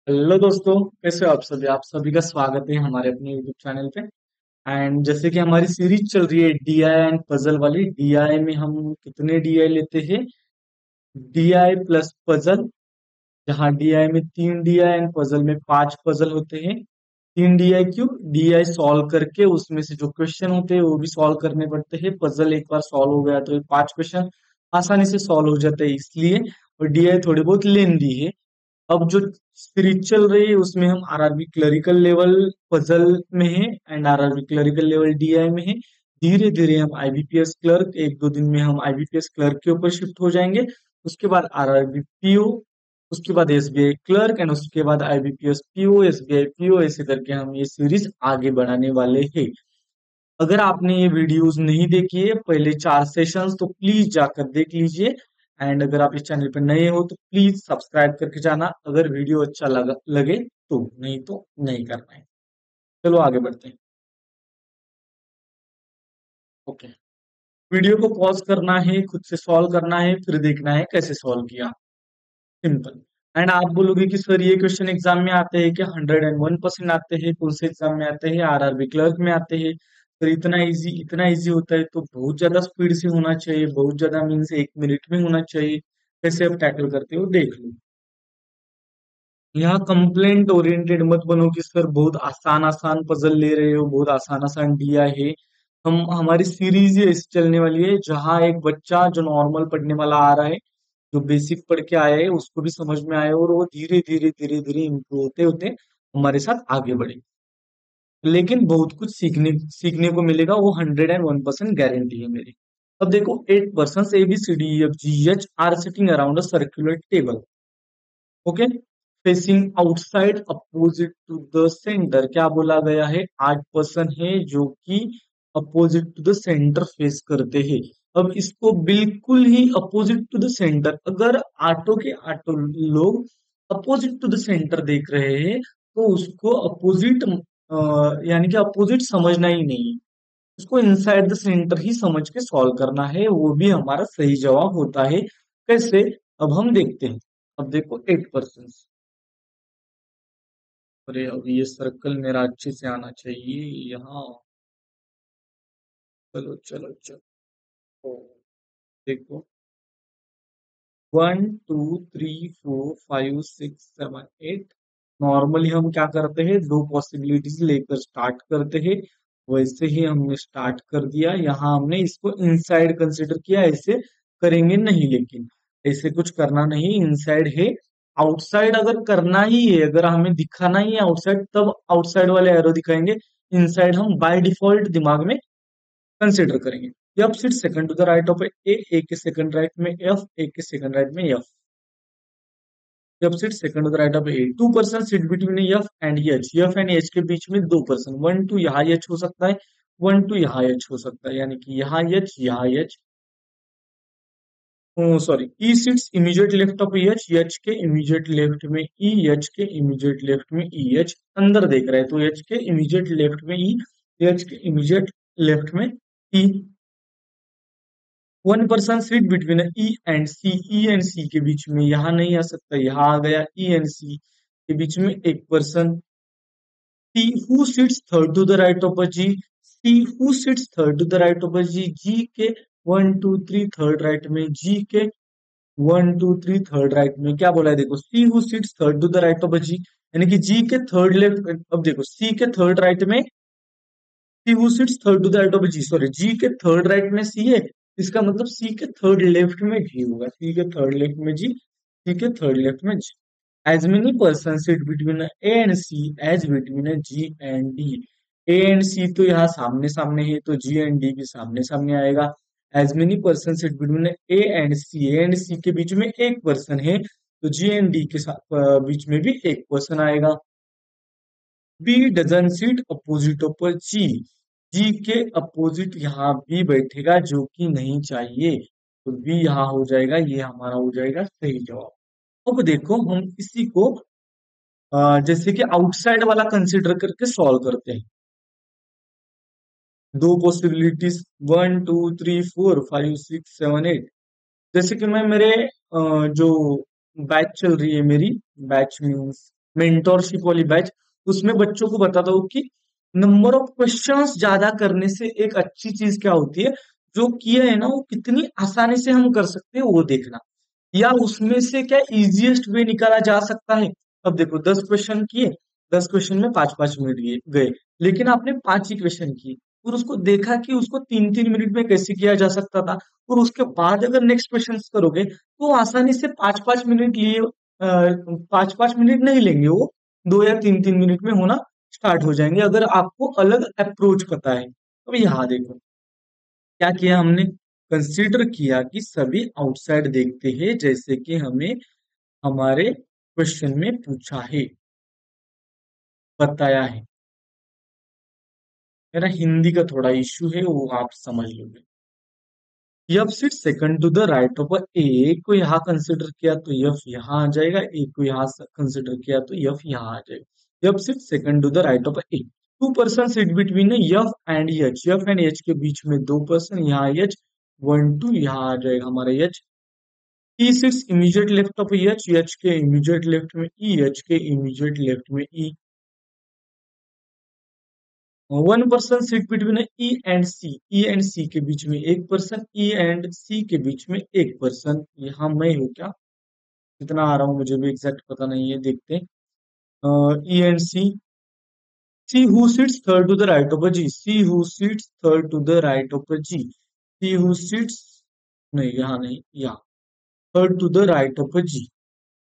Hello दोस्तों, कैसे हो आप सभी का स्वागत है हमारे अपने यूट्यूब चैनल पे। एंड जैसे कि हमारी सीरीज चल रही है डीआई एंड पजल वाली। डीआई में हम कितने डीआई लेते हैं? DI plus puzzle. जहाँ डीआई में 3 डीआई एंड पजल में 5 पजल होते हैं। 3 डीआई क्यों? डीआई सॉल्व करके उसमें से जो क्वेश्चन होते हैं वो भी सॉल्व करने पड़ते हैं। पजल एक बार सॉल्व हो गया तो ये 5 क्वेश्चन आसानी से सॉल्व हो जाते हैं, इसलिए। और डीआई थोड़ी बहुत लेंदी है। अब जो सीरीज चल रही है उसमें हम आरआरबी क्लरिकल लेवल पजल में है and RRB clerical level DI में है। धीरे धीरे हम आईबीपीएस क्लर्क, एक दो दिन में हम आईबीपीएस क्लर्क के ऊपर शिफ्ट हो जाएंगे। उसके बाद आरआरबी पीओ, उसके बाद एसबीआई क्लर्क एंड उसके बाद आईबीपीएस पीओ, एसबीआई पीओ, ऐसे करके हम ये सीरीज आगे बढ़ाने वाले हैं। अगर आपने ये वीडियोस नहीं देखी है पहले 4 सेशंस, तो प्लीज जाकर देख लीजिए। एंड अगर आप इस चैनल पर नए हो तो प्लीज सब्सक्राइब करके जाना, अगर वीडियो अच्छा लगे तो। नहीं तो नहीं करना है। चलो आगे बढ़ते हैं। ओके। वीडियो को पॉज करना है, खुद से सॉल्व करना है, फिर देखना है कैसे सॉल्व किया। सिंपल। एंड आप बोलोगे कि सर ये क्वेश्चन एग्जाम में आते हैं क्या? 101% आते हैं। कौन से एग्जाम में आते हैं? आरआरबी क्लर्क में आते हैं। तो इतना इजी होता है तो बहुत ज्यादा स्पीड से होना चाहिए, बहुत ज्यादा मीन्स 1 मिनट में होना चाहिए। कैसे आप टैकल करते हो देख लो। यहाँ कंप्लेंट ओरिएंटेड मत बनो कि सर बहुत आसान आसान पजल ले रहे हो, बहुत आसान आसान दिया है। हम हमारी सीरीज ही ऐसी चलने वाली है जहाँ एक बच्चा जो नॉर्मल पढ़ने वाला आ रहा है, जो बेसिक पढ़ के आया है, उसको भी समझ में आए और वो धीरे धीरे धीरे धीरे इम्प्रूव होते होते हमारे साथ आगे बढ़े। लेकिन बहुत कुछ सीखने सीखने को मिलेगा, वो 101% गारंटी है मेरी। अब देखो, 8 person A B C D F G H are sitting around a circular table. Okay. Facing outside opposite to the centre. क्या बोला गया है? 8 पर्सन है जो कि opposite to the centre face करते हैं। अब इसको बिल्कुल ही अपोजिट टू द सेंटर, अगर आटो के आटो लोग अपोजिट टू द सेंटर देख रहे हैं तो उसको अपोजिट, यानी कि अपोजिट समझना ही नहीं है। उसको इनसाइड द सेंटर ही समझ के सॉल्व करना है, वो भी हमारा सही जवाब होता है। कैसे? अब हम देखते हैं। अब देखो, 8 पर्सन। अरे अब ये सर्कल मेरा अच्छे से आना चाहिए यहाँ। चलो चलो चलो। ओ, देखो, 1 2 3 4 5 6 7 8। नॉर्मली हम क्या करते हैं, दो पॉसिबिलिटीज लेकर स्टार्ट करते हैं। वैसे ही हमने स्टार्ट कर दिया, यहाँ हमने इसको इनसाइड कंसिडर किया। ऐसे करेंगे नहीं, लेकिन ऐसे कुछ करना नहीं, इनसाइड है। आउटसाइड अगर करना ही है, अगर हमें दिखाना ही है आउटसाइड, तब आउटसाइड वाले एरो दिखाएंगे। इनसाइड हम बाय डिफॉल्ट दिमाग में कंसिडर करेंगे। F sit second to the right of A के सेकंड राइट में एफ, ए के सेकंड राइट में F. F sit second to the right of A. 2 person sit between F and H. F and H के बीच में 2 person, 1 2 यहाँ H हो सकता है, 1 2 यहाँ एच हो सकता है, यानी कि यहाँ H. Sorry, E sits immediate left of H. H के इमीडिएट लेफ्ट में ई, एच के इमीडिएट लेफ्ट में ई। एच अंदर देख रहा है तो एच के इमीडिएट लेफ्ट में ई, एच के इमीडिएट लेफ्ट में E. 1 person seat between E and C. E and C के बीच में यहाँ नहीं आ सकता, यहाँ आ गया। ई एंड सी के बीच में 1 person. C who sits third to the right of a G. C who sits third to the right of a G. G के 1 2 3 थर्ड राइट में, जी के 1 2 3 थर्ड राइट में। क्या बोला है देखो, C who sits third to the right of a G, यानी कि जी के थर्ड लेफ्ट। अब देखो, सी के थर्ड राइट में C who sits third to the right of G, sorry, G के थर्ड राइट में सी है। इसका मतलब सी के थर्ड लेफ्ट में जी होगा। सी के थर्ड लेफ्ट में जी, सी के थर्ड लेफ्ट में G. As many person sit between A and C as between G and D. A and C तो यहाँ सामने सामने है तो जी एंड डी भी सामने सामने आएगा। As many person sit between A and C. A and C के बीच में 1 पर्सन है तो जी एंड डी के साथ बीच में भी 1 पर्सन आएगा। B doesn't seat opposite of G. G के अपोजिट यहाँ बी बैठेगा जो कि नहीं चाहिए, तो बी यहाँ हो जाएगा, ये हमारा हो जाएगा सही जवाब। अब देखो, हम इसी को जैसे कि आउटसाइड वाला कंसिडर करके सॉल्व करते हैं। दो पॉसिबिलिटीज, 1 2 3 4 5 6 7 8। जैसे कि मैं मेरे जो बैच चल रही है मेरी, बैच मीन्स मेंटोरशिप वाली बैच, उसमें बच्चों को बताता हूँ कि नंबर ऑफ क्वेश्चंस ज्यादा करने से एक अच्छी चीज क्या होती है, जो किया है ना वो कितनी आसानी से हम कर सकते हैं वो देखना, या उसमें से क्या इजीएस्ट वे निकाला जा सकता है। अब देखो 10 क्वेश्चन किए, 10 क्वेश्चन में 5-5 मिनट गए, लेकिन आपने 5 ही क्वेश्चन किए और उसको देखा कि उसको 3-3 मिनट में कैसे किया जा सकता था, और उसके बाद अगर नेक्स्ट क्वेश्चन करोगे तो आसानी से 5-5 मिनट लिए 5-5 मिनट नहीं लेंगे वो, 2 या 3-3 मिनट में होना स्टार्ट हो जाएंगे अगर आपको अलग अप्रोच पता है। अब यहाँ देखो क्या किया हमने, कंसीडर किया कि सभी आउटसाइड देखते हैं जैसे कि हमें हमारे क्वेश्चन में पूछा है, बताया है। मेरा हिंदी का थोड़ा इश्यू है वो आप समझ लोगे। F sit second to the right of A को यहाँ कंसिडर किया तो यफ यहाँ आ जाएगा, ए को यहाँ कंसिडर किया तो यफ यहाँ आ जाएगा। F sit second to the right of A, 2 person sit between F and H, F and H के बीच में 2 पर्सन, यहाँ एच 1 2 यहाँ आ जाएगा हमारा H. E sits immediate left of H, H के इमीडिएट लेफ्ट में ई, एच के इमीडिएट लेफ्ट में E. 1 person seat between E and C, E and C के बीच में 1 पर्सन, ई एंड सी के बीच में 1 पर्सन। यहाँ मैं हूँ क्या, कितना आ रहा हूँ मुझे भी एग्जैक्ट पता नहीं है, देखते हैं। E and C, C who sits third to the right of G, C who sits third to the right of G, C who sits, नहीं यहाँ नहीं, यहाँ third to the right of G,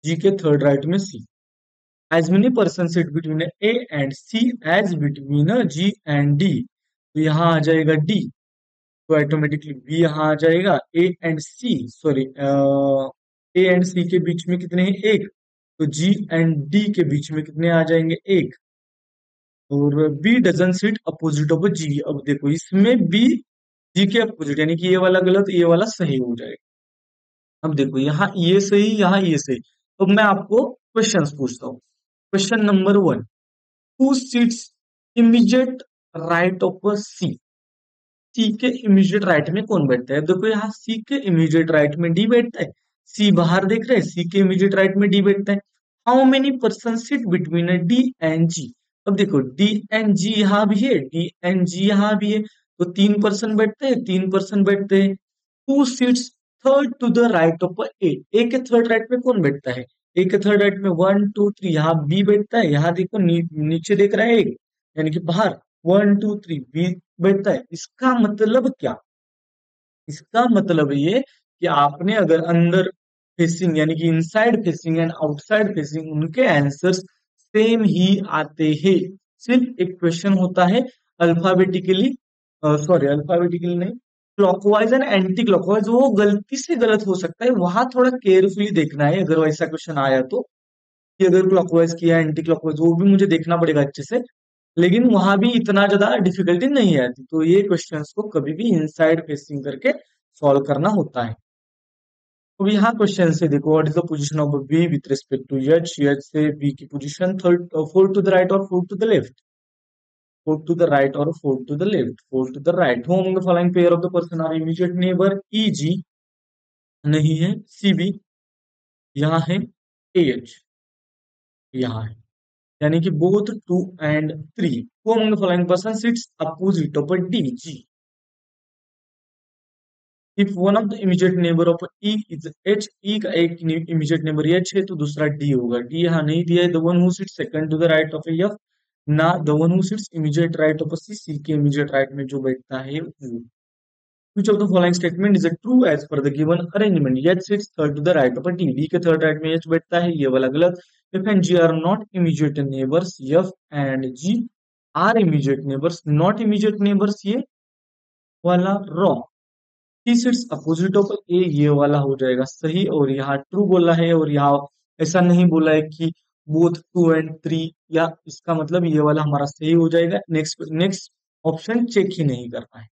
G के third right में सी। as many persons sit between A and C as between G and D, तो यहाँ आ जाएगा D, तो ऑटोमेटिकली B यहाँ आ जाएगा। A and C, sorry, A and C के बीच में कितने हैं, एक, तो G एंड D के बीच में कितने आ जाएंगे, एक। और B doesn't sit opposite of G, अब देखो इसमें B G के अपोजिट, यानी कि ये वाला गलत ये वाला सही हो जाएगा। अब देखो यहाँ ये सही यहाँ ये सही, तो मैं आपको क्वेश्चंस पूछता हूँ। Question number 1, who sits immediate right of C, C के इमीडिएट राइट में कौन बैठता है। देखो यहाँ सी के इमीडिएट राइट में डी बैठता है, सी बाहर देख रहे हैं, सी के इमीडिएट राइट में डी बैठता है। How many person sit between D and G, अब देखो डी एंड जी यहाँ भी है, डी एंड जी यहाँ भी है, तो 3 पर्सन बैठते हैं, 3 पर्सन बैठते हैं। Two seats third to the right of A, A के थर्ड राइट में कौन बैठता है, ए के थर्ड राइट में 1 2 3 यहाँ बी बैठता है, यहाँ देखो नीचे देख रहा है एक, यानी कि बाहर 1 2 3 बी बैठता है। इसका मतलब क्या, इसका मतलब ये कि आपने अगर अंदर फेसिंग यानी कि inside facing and outside facing उनके आंसर्स सेम ही आते हैं। सिर्फ एक क्वेश्चन होता है अल्फाबेटिकली, सॉरी अल्फाबेटिकली नहीं, क्लॉकवाइज एंड एंटी क्लॉकवाइज, वो गलती से गलत हो सकता है, वहां थोड़ा केयरफुली देखना है अगर वैसा क्वेश्चन आया तो, कि अगर क्लॉकवाइज किया एंटी क्लॉकवाइज वो भी मुझे देखना पड़ेगा अच्छे से, लेकिन वहां भी इतना ज्यादा डिफिकल्टी नहीं आती। तो ये क्वेश्चंस को कभी भी इनसाइड फेसिंग करके सॉल्व करना होता है। तो यहाँ क्वेश्चन से देखो, what is the position of B with respect to H, H से बी की position third, four to the right और four to the left, four to the right और four to the left, four to the right. Home the following pair of the person are immediate neighbour, E G नहीं है, C B यहाँ है, A H यहाँ है, यानी कि both 2 and 3। Who among the following person sits opposite of a D, G? If one of the immediate neighbor of E is H, E का एक immediate neighbor H है तो दूसरा D होगा, D यहाँ नहीं दिया है। The one who sits second to the right of a F, ना the one who sits immediate right of a C, C के immediate right में जो बैठता है वो। Which of the following statement is a true as per the given arrangement? H sits third to the right of a D, D के third right में H बैठता है, ये वाला गलत। F and G are not immediate neighbors, F and G are immediate neighbors, not immediate neighbors, ये वाला wrong। T sits opposite of A, ये वाला हो जाएगा सही, और यहाँ true बोला है, और यहाँ ऐसा नहीं बोला है कि both 2 and 3, या इसका मतलब ये वाला हमारा सही हो जाएगा। नेक्स्ट नेक्स्ट ऑप्शन चेक ही नहीं करना है।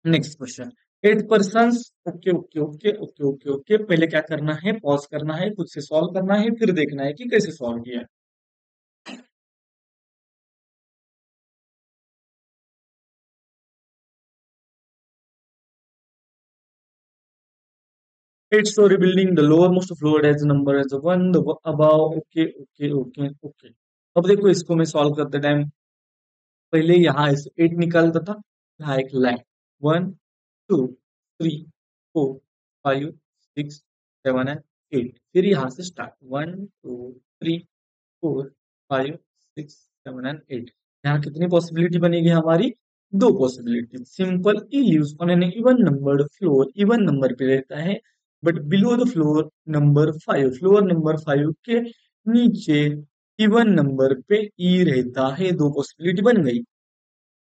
Next question, 8 person, okay okay okay okay okay okay, पहले क्या करना है, पॉज करना है, खुद से सॉल्व करना है, फिर देखना है कि कैसे सॉल्व किया है। 8 story building, the lowermost floor has a number as a 1, the above, okay okay okay okay. अब देखो इसको मैं सॉल्व करते टाइम पहले यहाँ से 8 निकालता था, यहाँ एक लाइन 1 2 3 4 5 6 7 एंड 8, फिर यहाँ से स्टार्ट 1 2 3 4 5 6 7 एंड 8। यहाँ कितनी पॉसिबिलिटी बनेगी हमारी? दो possibility. Simple E lives on an even numbered floor, even number पे रहता है, but below the floor number 5, floor number 5 के नीचे इवन नंबर पे ई रहता है। दो पॉसिबिलिटी बन गई।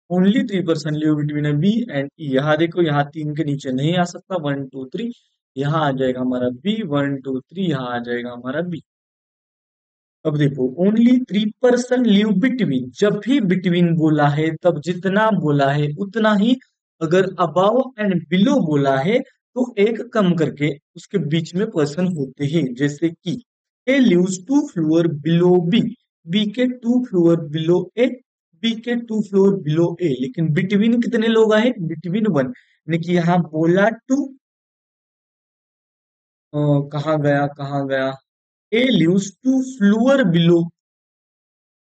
Only 3% live between A B and E. यहाँ देखो, यहाँ 3 के नीचे नहीं आ सकता, 1 2 3, यहाँ आ जाएगा हमारा बी, 1 2 3, यहाँ आ जाएगा हमारा बी। अब देखो, ओनली 3% लिव बिटवीन, जब भी बिटवीन बोला है तब जितना बोला है उतना ही, अगर अबाव एंड बिलो बोला है तो एक कम करके उसके बीच में पर्सन होते हैं। जैसे कि A lives 2 floor below B, B के 2 फ्लोर बिलो ए, बी के 2 फ्लोर बिलो ए, लेकिन बिटवीन कितने लोग आए? बिटवीन 1, यानी कि यहाँ बोला 2, कहाँ गया कहाँ गया, ए लिव्स 2 फ्लोर बिलो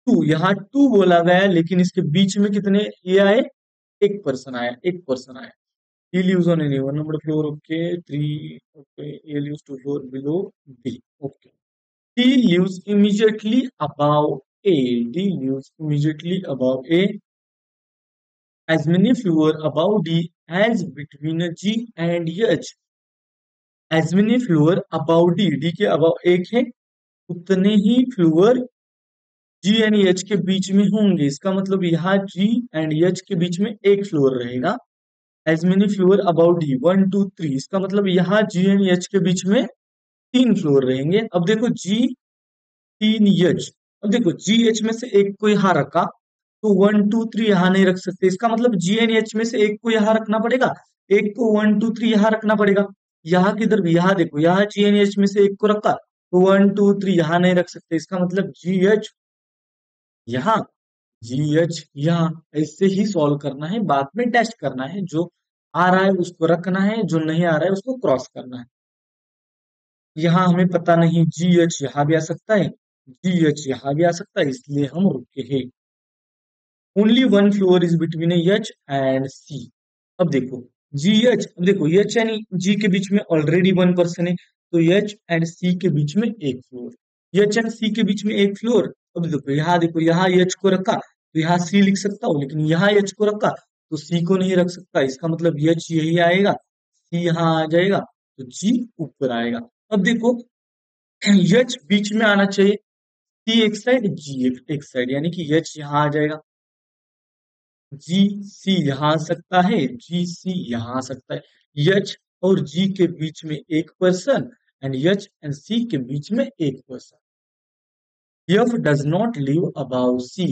2, यहाँ 2 बोला गया है, लेकिन इसके बीच में कितने ये आए? एक पर्सन आया, एक पर्सन आया। he lives on any one number floor, okay 3, okay he lives 2 floor below b, okay he lives immediately above a, d lives immediately above a, as many floor above d as between g and h, as many floor above d, d के above एक है, उतने ही floor ji and H के बीच में होंगे। इसका मतलब यहाँ जी एंड एच के बीच में एक फ्लोर रहेगा। As many floor about D, 1 2 3, इसका मतलब यहाँ जी एंड एच के बीच में 3 फ्लोर रहेंगे। अब देखो जी 3 एच, अब देखो जी एच में से एक को यहाँ रखा तो 1 2 3 यहाँ नहीं रख सकते, इसका मतलब जी एंड एच में से एक को यहाँ रखना पड़ेगा, एक को 1 2 3 यहाँ रखना पड़ेगा। यहाँ किधर भी, यहाँ देखो, यहाँ जी एंड एच में से एक को रखा तो 1 2 3 यहाँ नहीं रख सकते, इसका मतलब जी एच यहाँ, जी एच यहाँ। ऐसे ही सॉल्व करना है, बाद में टेस्ट करना है, जो आ रहा है उसको रखना है, जो नहीं आ रहा है उसको क्रॉस करना है। यहाँ हमें पता नहीं, जी एच यहाँ भी आ सकता है, जी एच यहाँ भी आ सकता है, इसलिए हम रुके हैं। Only one floor is between H and C. अब देखो जी एच, अब देखो एच एंड जी के बीच में ऑलरेडी वन पर्सन है, तो एच एंड सी के बीच में एक फ्लोर, एच एंड सी के बीच में एक फ्लोर। अब देखो यहाँ एच को रखा तो यहाँ सी लिख सकता हूँ, लेकिन यहाँ एच को रखा तो सी को नहीं रख सकता, इसका मतलब एच यही आएगा, सी यहाँ आ जाएगा, तो जी ऊपर आएगा। अब देखो एच बीच में आना चाहिए, सी एक साइड जी एक साइड, यानी कि एच यहाँ आ जाएगा, जी सी यहाँ आ सकता है, जी सी यहाँ आ सकता है। एच और जी के बीच में एक person and H and C के बीच में एक person. F does not live above C,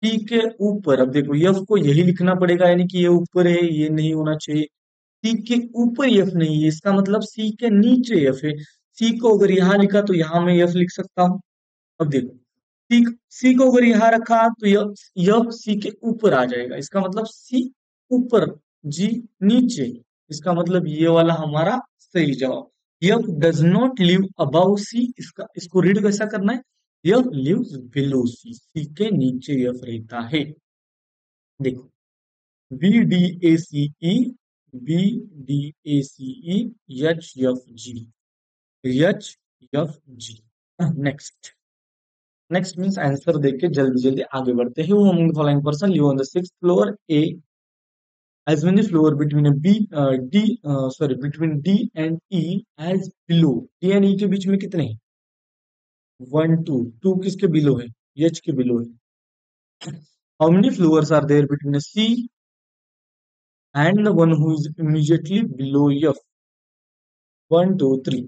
C के ऊपर। अब देखो एफ को यही लिखना पड़ेगा, यानी कि ये ऊपर है, ये नहीं होना चाहिए। सी के ऊपर एफ नहीं है, इसका मतलब सी के नीचे एफ है। सी को अगर यहाँ लिखा तो यहाँ मैं एफ लिख सकता हूँ। अब देखो सी, सी को अगर यहाँ रखा तो यह सी के ऊपर आ जाएगा, इसका मतलब सी ऊपर जी नीचे, इसका मतलब ये वाला हमारा सही जवाब। यह डज नॉट लिव अबाउ सी, इसका इसको रीड कैसा करना है? यह लिव्स बिलो सी, सी के नीचे यह रहता है। देखो B D A C E, B D A C E, H F G, H F G. Next, next means answer देख के जल्दी जल्दी आगे बढ़ते हैं। वो among the following person live on the 6th floor A, as many floor between a b d sorry between d and e as below, d and e के बीच में कितने हैं? 1 2, 2 किसके बिलो है? h के बिलो है। how many floors are there between a c and the one who is immediately below f? 1 2 3।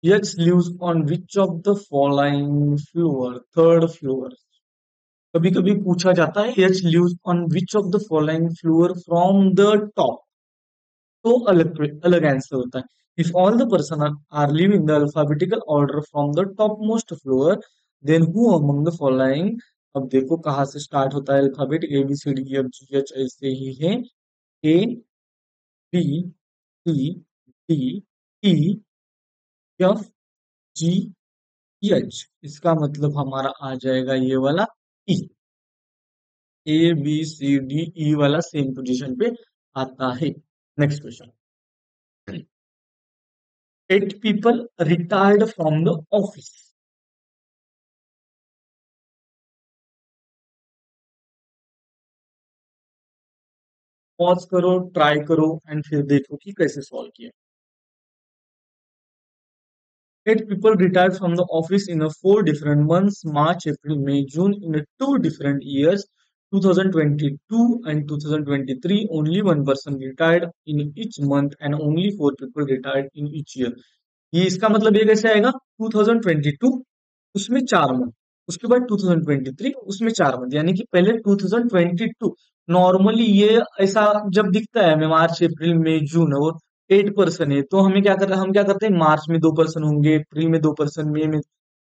h lives on which of the following floor? Third floor. कभी कभी पूछा जाता है H lives on which of the following floor from the top, तो अलग अलग answer होता है। If all the person are live in the alphabetical order from the topmost floor, then who among the following. अब देखो कहाँ से start होता है alphabet, A B C D F G H, ऐसे ही है, A B C D E F G H, इसका मतलब हमारा आ जाएगा ये वाला ई। ए बी सी डी ई वाला सेम पोजीशन पे आता है। Next question. 8 people retired from the office। Pause करो, ट्राई करो एंड फिर देखो कि कैसे सॉल्व किया। 8 people retired from the office in a 4 different months: March, April, May, June, in a 2 different years, 2022 and 2023. Only one person retired in each month and only 4 people retired in each year। ये इसका मतलब ये कैसे आएगा? 2022 उसमें 4 month, उसके बाद 2023 उसमें 4 मंथ, यानी कि पहले 2022। नॉर्मली ये ऐसा जब दिखता है हमें मार्च अप्रैल मई जून और 8 पर्सन है, तो हमें क्या कर हम क्या करते हैं, मार्च में 2 पर्सन होंगे, अप्रैल में 2 पर्सन, मई में।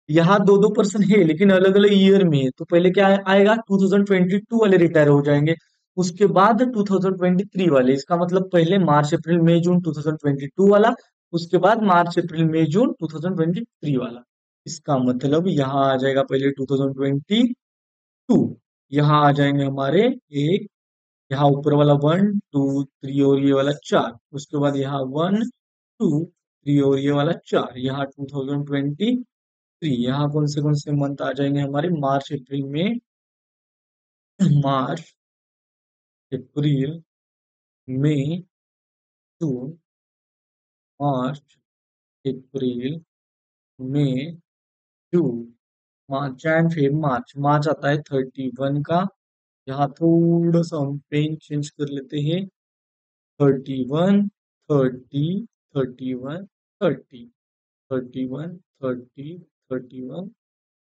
यहाँ दो दो पर्सन है लेकिन अलग अलग ईयर में है, तो पहले क्या आएगा, 2022 वाले रिटायर हो जाएंगे, उसके बाद 2023 वाले। इसका मतलब पहले मार्च अप्रैल मई जून 2022 वाला, उसके बाद मार्च अप्रैल मई जून 2023 वाला। इसका मतलब यहाँ आ जाएगा पहले 2022, यहाँ आ जाएंगे हमारे एक, यहाँ ऊपर वाला 1 2 3 और ये वाला 4, उसके बाद यहाँ 1 2 3 और ये वाला 4, यहाँ 2023। यहाँ कौन से मंथ आ जाएंगे हमारे, मार्च अप्रैल में, मार्च अप्रैल मई जून, मार्च अप्रैल मई जून, मार्च जैन फिर मार्च। मार्च आता है 31 का, यहाँ थोड़ा सा हम पेन चेंज कर लेते हैं, 31 30 31 30 31 30 31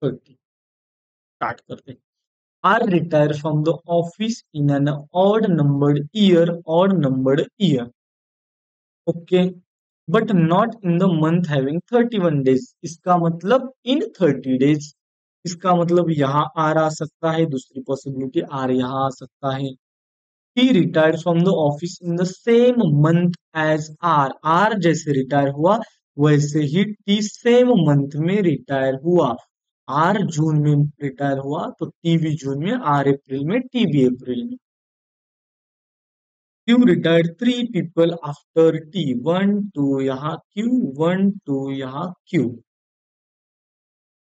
30। स्टार्ट करते हैं। Are retired from the office in an odd numbered year, odd numbered year, okay, but not in the month having 31 days। इसका मतलब in 30 days। इसका मतलब यहाँ आर आ सकता है, दूसरी पॉसिबिलिटी आर यहाँ आ सकता है। He retired from the office in the same month as R। R जैसे रिटायर हुआ वैसे ही टी सेम मंथ में रिटायर हुआ। आर जून में रिटायर हुआ तो टी भी जून में, आर अप्रैल में, टी भी अप्रैल में। Q retired 3 people after T, 1 2 यहाँ क्यू, 1 2 यहाँ Q.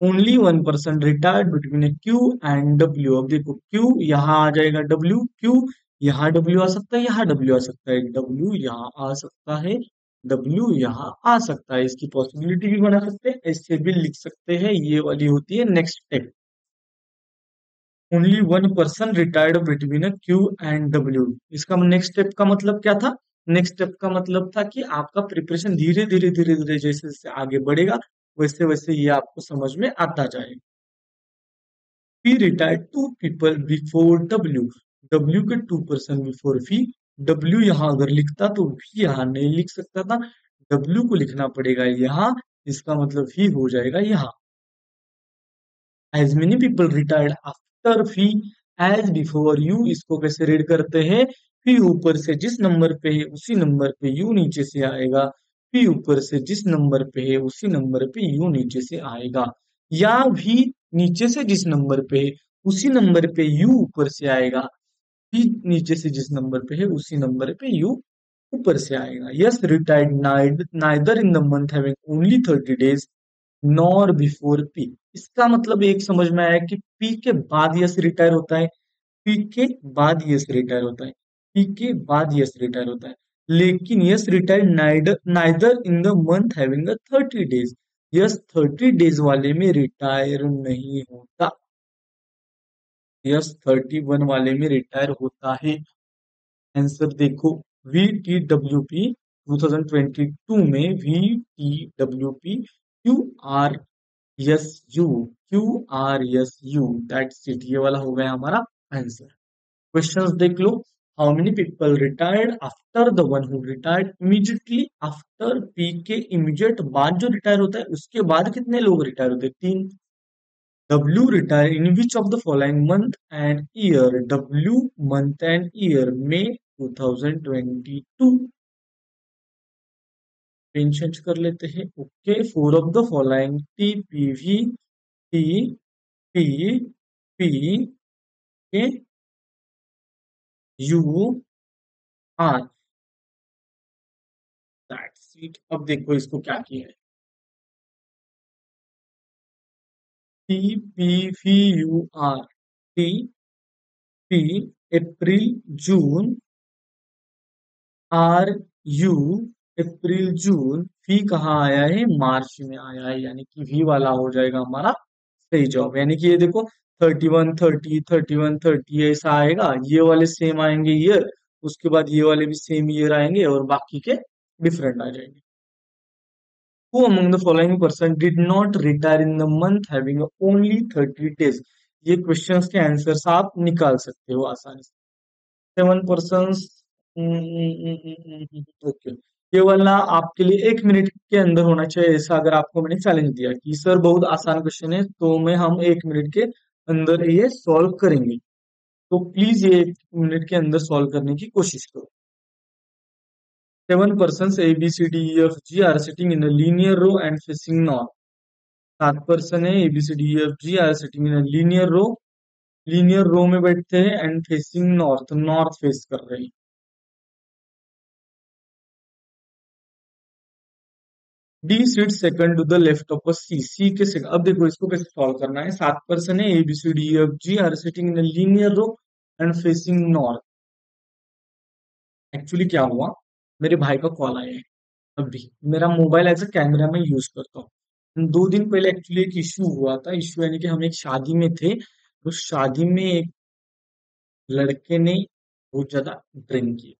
Only 1 person retired between Q and W. अब देखो क्यू यहाँ आ जाएगा, डब्ल्यू क्यू यहाँ, डब्ल्यू आ सकता है, यहाँ डब्ल्यू आ सकता है, डब्ल्यू यहाँ आ सकता है, डब्ल्यू यहाँ आ सकता है। इसकी पॉसिबिलिटी भी बना सकते हैं, ऐसे भी लिख सकते हैं। ये वाली होती है next step. Only 1 person retired between Q and W. इसका नेक्स्ट स्टेप का मतलब क्या था? नेक्स्ट स्टेप का मतलब था कि आपका प्रिपरेशन धीरे धीरे धीरे धीरे जैसे जैसे आगे बढ़ेगा वैसे वैसे ये आपको समझ में आता जाएगा। P retired 2 people before W। W के 2 person बिफोर V। W यहाँ अगर लिखता तो V यहाँ नहीं लिख सकता था, W को लिखना पड़ेगा यहाँ, इसका मतलब V हो जाएगा यहाँ। As many people retired after V as before U। इसको कैसे रीड करते हैं? P ऊपर से जिस नंबर पे है उसी नंबर पे U नीचे से आएगा, P ऊपर से जिस नंबर पे है उसी नंबर पे U नीचे से आएगा, या V नीचे से जिस नंबर पे है उसी नंबर पे U ऊपर से आएगा, P नीचे से जिस नंबर पे है उसी नंबर पे U ऊपर से आएगा। Yes retired neither in the month having only 30 days nor before P. इसका मतलब एक समझ में आया कि पी के बाद यस रिटायर होता है, पी के बाद यस रिटायर होता है, पी के बाद यस रिटायर होता है, लेकिन yes retire neither neither in the month having a 30 days। Yes 30 days वाले में रिटायर नहीं होता, यस 31 वाले में रिटायर होता है। आंसर देखो, वी टी डब्ल्यू पी 2022 में V T W P Q R S U, Q R S U, that's it. ये वाला हो गया हमारा आंसर। क्वेश्चंस देख लो। How many people retired after the one who retired immediately after. P के immediate बाद जो रिटायर होता है उसके बाद कितने लोग रिटायर होते हैं? 3। W retire in which of the following month and year? W month and year, May 2022, pen change कर लेते हैं। Okay, four of the following T P V T P P K U R, that's it. अब देखो इसको क्या किया है। T P V U R, T P April June, R U April June, फी कहाँ आया है, मार्च में आया है, यानी कि वी वाला हो जाएगा हमारा सही जवाब। यानी कि ये देखो 31 30 31 30 ऐसा आएगा, ये वाले सेम आएंगे ईयर, उसके बाद ये वाले भी सेम ईयर आएंगे और बाकी के डिफरेंट आ जाएंगे। Who among the following person did not retire in the month having only 30 days? ये क्वेश्चंस के आंसर्स आप निकाल सकते हो आसानी से। 7 पर्सन, ओके, ये वाला आपके लिए 1 मिनट के अंदर होना चाहिए, ऐसा अगर आपको मैंने चैलेंज दिया कि सर बहुत आसान क्वेश्चन है तो मैं हम 1 मिनट के अंदर ये सॉल्व करेंगे, तो प्लीज ये 1 मिनट के अंदर सॉल्व करने की कोशिश करो। 7 persons A B C D E F G are sitting in a linear row and facing north। 7 person है, A B C D E F G are sitting in linear row, linear row में बैठते हैं and facing north, north face कर रहे हैं। D seat second to the left of C, C के second. अब देखो इसको कैसे सॉल्व करना है। 7 पर्सन है, A B C D F G are sitting in linear row and facing north. Actually क्या हुआ, मेरे भाई का कॉल आया है अभी, मेरा मोबाइल एज अ कैमरा में यूज करता हूँ। 2 दिन पहले एक्चुअली एक इश्यू हुआ था, इश्यू यानी कि हम एक शादी में थे, उस शादी में एक लड़के ने बहुत ज्यादा ड्रिंक की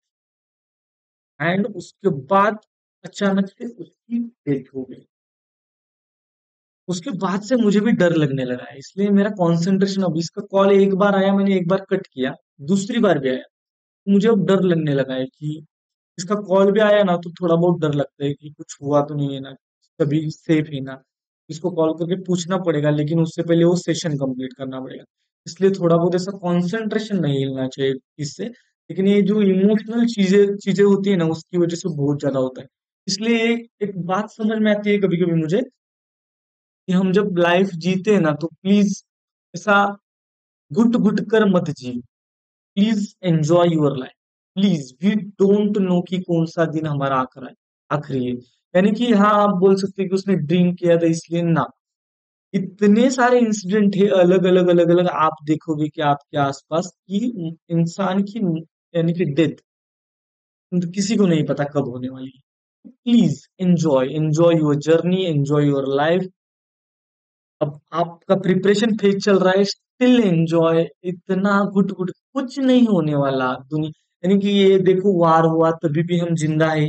एंड उसके बाद अचानक से उसकी डेथ हो गई। उसके बाद से मुझे भी डर लगने लगा है, इसलिए मेरा कंसंट्रेशन, अभी इसका कॉल एक बार आया, मैंने एक बार कट किया, दूसरी बार भी आया, मुझे अब डर लगने लगा है कि इसका कॉल भी आया ना तो थोड़ा बहुत डर लगता है कि कुछ हुआ तो नहीं है ना, सभी सेफ है ना। इसको कॉल करके पूछना पड़ेगा, लेकिन उससे पहले वो सेशन कंप्लीट करना पड़ेगा, इसलिए थोड़ा बहुत ऐसा कंसंट्रेशन नहीं हिलना चाहिए इससे। लेकिन ये जो इमोशनल चीजें चीजें होती है ना, उसकी वजह से बहुत ज्यादा होता है। इसलिए एक बात समझ में आती है कभी कभी मुझे, कि हम जब लाइफ जीते हैं ना तो प्लीज ऐसा घुट घुट कर मत जी, please enjoy your life. Please, we don't know कि कौन सा दिन हमारा आखिरी है। यानी कि हाँ, आप बोल सकते हैं कि उसने ड्रिंक किया था इसलिए ना, इतने सारे इंसिडेंट है अलग अलग अलग अलग, आप देखोगे कि आपके आसपास की इंसान की, यानी कि डेथ किसी को नहीं पता कब होने वाली है। Please enjoy, enjoy your journey, enjoy your life. अब आपका प्रिपरेशन फेज चल रहा है, स्टिल एंजॉय, इतना गुड गुड, कुछ नहीं होने वाला दुनिया। यानी कि ये देखो, वार हुआ तभी भी हम जिंदा है,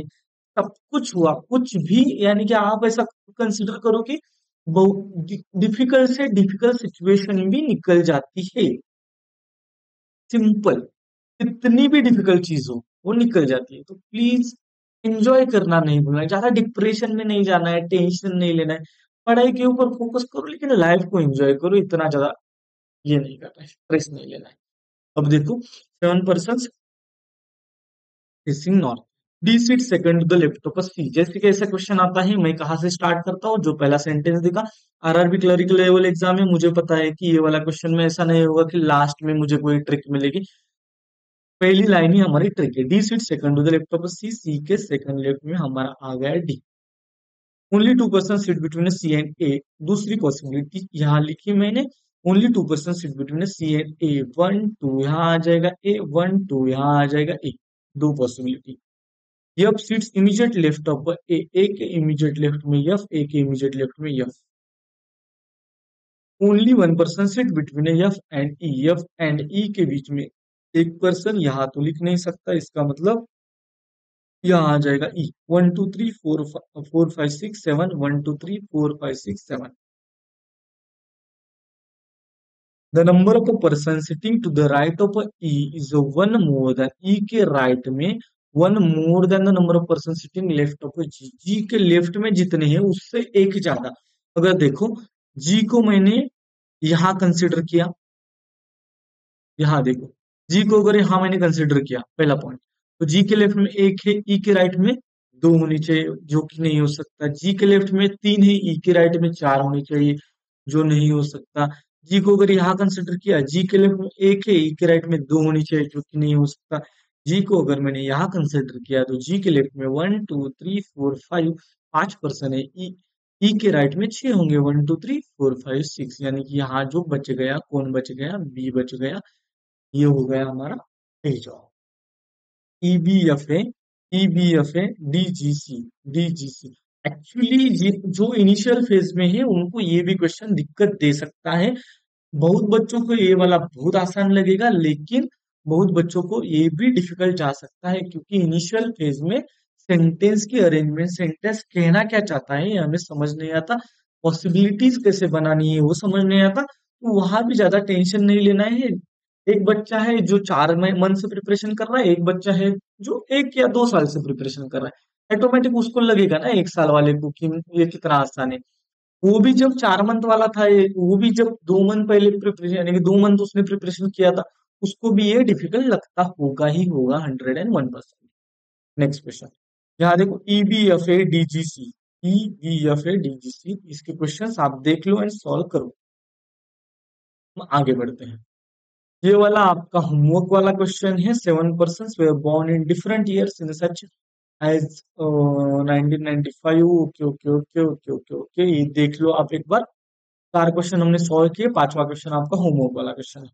सब कुछ हुआ कुछ भी, यानी कि आप ऐसा कंसिडर करो कि बहुत डिफिकल्ट से डिफिकल्ट सिचुएशन भी निकल जाती है। सिंपल, कितनी भी डिफिकल्ट चीज हो वो निकल जाती है। तो प्लीज एंजॉय करना नहीं भूलना है, ज्यादा डिप्रेशन में नहीं जाना है, टेंशन नहीं लेना है, पढ़ाई के ऊपर फोकस करो लेकिन लाइफ को एंजॉय करो, इतना ज्यादा ये नहीं करना है, स्ट्रेस नहीं लेना है। अब देखो 7 person facing north, D seat second to the left of C. जैसे कि ऐसा क्वेश्चन आता है, मैं कहाँ से स्टार्ट करता हूँ, जो पहला सेंटेंस दिखा। आरआरबी क्लरिकल लेवल एग्जाम में मुझे पता है कि ये वाला क्वेश्चन में ऐसा नहीं होगा कि लास्ट में मुझे कोई ट्रिक मिलेगी, पहली लाइन ही हमारी ट्रिक है। D seat second to the left of C, C के सेकंड लेफ्ट में हमारा आ गया D. Only 2 person seat between C and A, दूसरी पॉसिबिलिटी यहाँ लिखी मैंने, only 2 person seat between C and A, 1 2 यहाँ आ जाएगा ए, 1 2 यहाँ आ जाएगा ए, दो possibility. F sits immediate left of A, A के इमीडिएट लेफ्ट में यफ, ए के इमीडिएट लेफ्ट में F. Only 1 person seat between F and E, F and E के बीच में 1 पर्सन, यहाँ तो लिख नहीं सकता, इसका मतलब यहाँ आ जाएगा ई। 1 2 3 4 5 6 7, 1 2 3 4 5 6 7। The number of a person sitting to the right of E is one more than, E के राइट में one more than the number of person sitting left of G, G के लेफ्ट में जितने हैं उससे एक ज्यादा। अगर देखो, जी को मैंने यहाँ कंसिडर किया, यहाँ देखो, जी को अगर यहाँ मैंने कंसिडर किया, पहला पॉइंट, तो जी के लेफ्ट में एक है, ई के राइट में दो होनी चाहिए, जो कि नहीं हो सकता। जी के लेफ्ट में तीन है, ई के राइट में चार होनी चाहिए, जो नहीं हो सकता। जी को अगर यहाँ कंसिडर किया, जी के लेफ्ट में एक है, ई के राइट में दो होनी चाहिए, जो कि नहीं हो सकता। जी को अगर मैंने यहाँ कंसिडर किया तो जी के लेफ्ट में 1 2 3 4 5 5% है, ई के राइट में छह होंगे, 1 2 3 4 5 6, यानी कि यहाँ जो बच गया, कौन बच गया, बी बच गया। ये हो गया हमारा ए जॉब। EBF है, EBF है, DGC, DGC। एक्चुअली ये जो इनिशियल फेज में है उनको ये भी क्वेश्चन दिक्कत दे सकता है। बहुत बच्चों को ये वाला बहुत आसान लगेगा, लेकिन बहुत बच्चों को ये भी डिफिकल्ट जा सकता है, क्योंकि इनिशियल फेज में सेंटेंस की अरेंजमेंट, सेंटेंस कहना क्या चाहता है ये हमें समझ नहीं आता, पॉसिबिलिटीज कैसे बनानी है वो समझ नहीं आता, तो वहां भी ज्यादा टेंशन नहीं लेना है। एक बच्चा है जो 4 मंथ से प्रिपरेशन कर रहा है, एक बच्चा है जो 1 या 2 साल से प्रिपरेशन कर रहा है, ऑटोमेटिक उसको लगेगा ना 1 साल वाले को कि ये कितना आसान है। वो भी जब 4 मंथ वाला था, वो भी जब 2 मंथ पहले प्रिपरेशन, यानी कि 2 मंथ उसने प्रिपरेशन किया था, उसको भी ये डिफिकल्ट लगता होगा ही होगा, 101%। नेक्स्ट क्वेश्चन, यहाँ देखो EBFA DGC, EBFA DGC, इसके क्वेश्चंस आप देख लो एंड सॉल्व करो। हम आगे बढ़ते हैं। ये वाला आपका होमवर्क वाला क्वेश्चन है। 7 persons were born in different years in such as 1995। Okay okay okay okay okay okay, ये देख लो आप एक बार। 4 क्वेश्चन हमने सॉल्व किए, पांचवा क्वेश्चन आपका होमवर्क वाला क्वेश्चन है।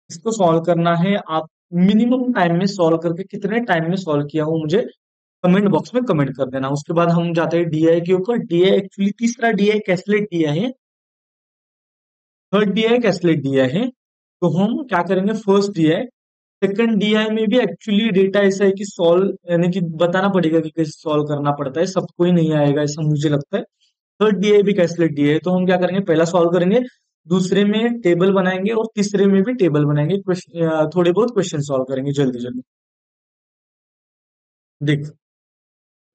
इसको सॉल्व करना है आप, मिनिमम टाइम में सॉल्व करके कितने टाइम में सॉल्व किया हो मुझे कमेंट बॉक्स में कमेंट कर देना। उसके बाद हम जाते हैं DI के ऊपर। DI एक्चुअली तीसरा DI कैसलेट दिया है, थर्ड DI कैसलेट दिया है, तो हम क्या करेंगे, फर्स्ट DI। सेकंड DI में भी एक्चुअली डेटा ऐसा है कि सॉल्व, यानी कि बताना पड़ेगा कि कैसे सॉल्व करना पड़ता है, सबको ही नहीं आएगा ऐसा मुझे लगता है। थर्ड DI भी कैसलेट DI है, तो हम क्या करेंगे, पहला सॉल्व करेंगे, दूसरे में टेबल बनाएंगे और तीसरे में भी टेबल बनाएंगे। थोड़े बहुत क्वेश्चन सॉल्व करेंगे जल्दी जल्दी। देख,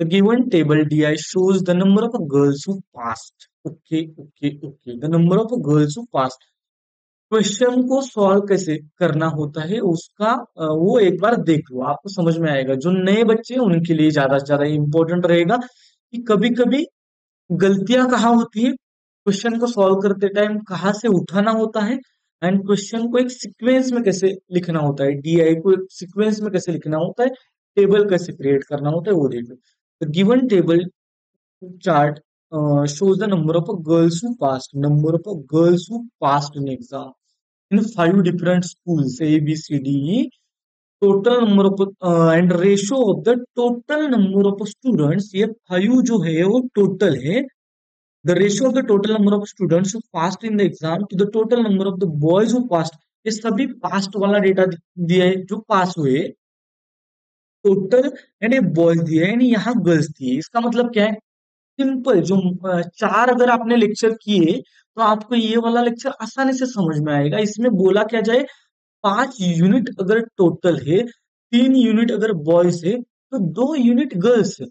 the given table DI shows the number of girls who passed। okay okay okay, the number of girls who passed। Question को सॉल्व कैसे करना होता है उसका वो एक बार देख लो, आपको समझ में आएगा। जो नए बच्चे हैं उनके लिए ज्यादा से ज्यादा इंपॉर्टेंट रहेगा कि कभी कभी गलतियां कहाँ होती है, क्वेश्चन को सॉल्व करते टाइम कहाँ से उठाना होता है, एंड क्वेश्चन को एक सीक्वेंस में कैसे लिखना होता है, DI को एक सीक्वेंस में कैसे लिखना होता है, टेबल कैसे क्रिएट करना होता है वो देखो। तो given table chart shows the number of girls who passed in exam in 5 different schools A B C D E। total number of and ratio of the total number of students, ये 5 जो है वो total है। the ratio of the total number of students who passed in the exam to the total number of the boys who passed। ये सभी past वाला data दिया है जो पास हुए, टोटल, यानी बॉयज दिया है, यानी यहाँ गर्ल्स दिए है। इसका मतलब क्या है, सिंपल, जो 4 अगर आपने लेक्चर किए तो आपको ये वाला लेक्चर आसानी से समझ में आएगा। इसमें बोला क्या जाए, 5 यूनिट अगर टोटल है, 3 यूनिट अगर बॉयज है तो 2 यूनिट गर्ल्स है,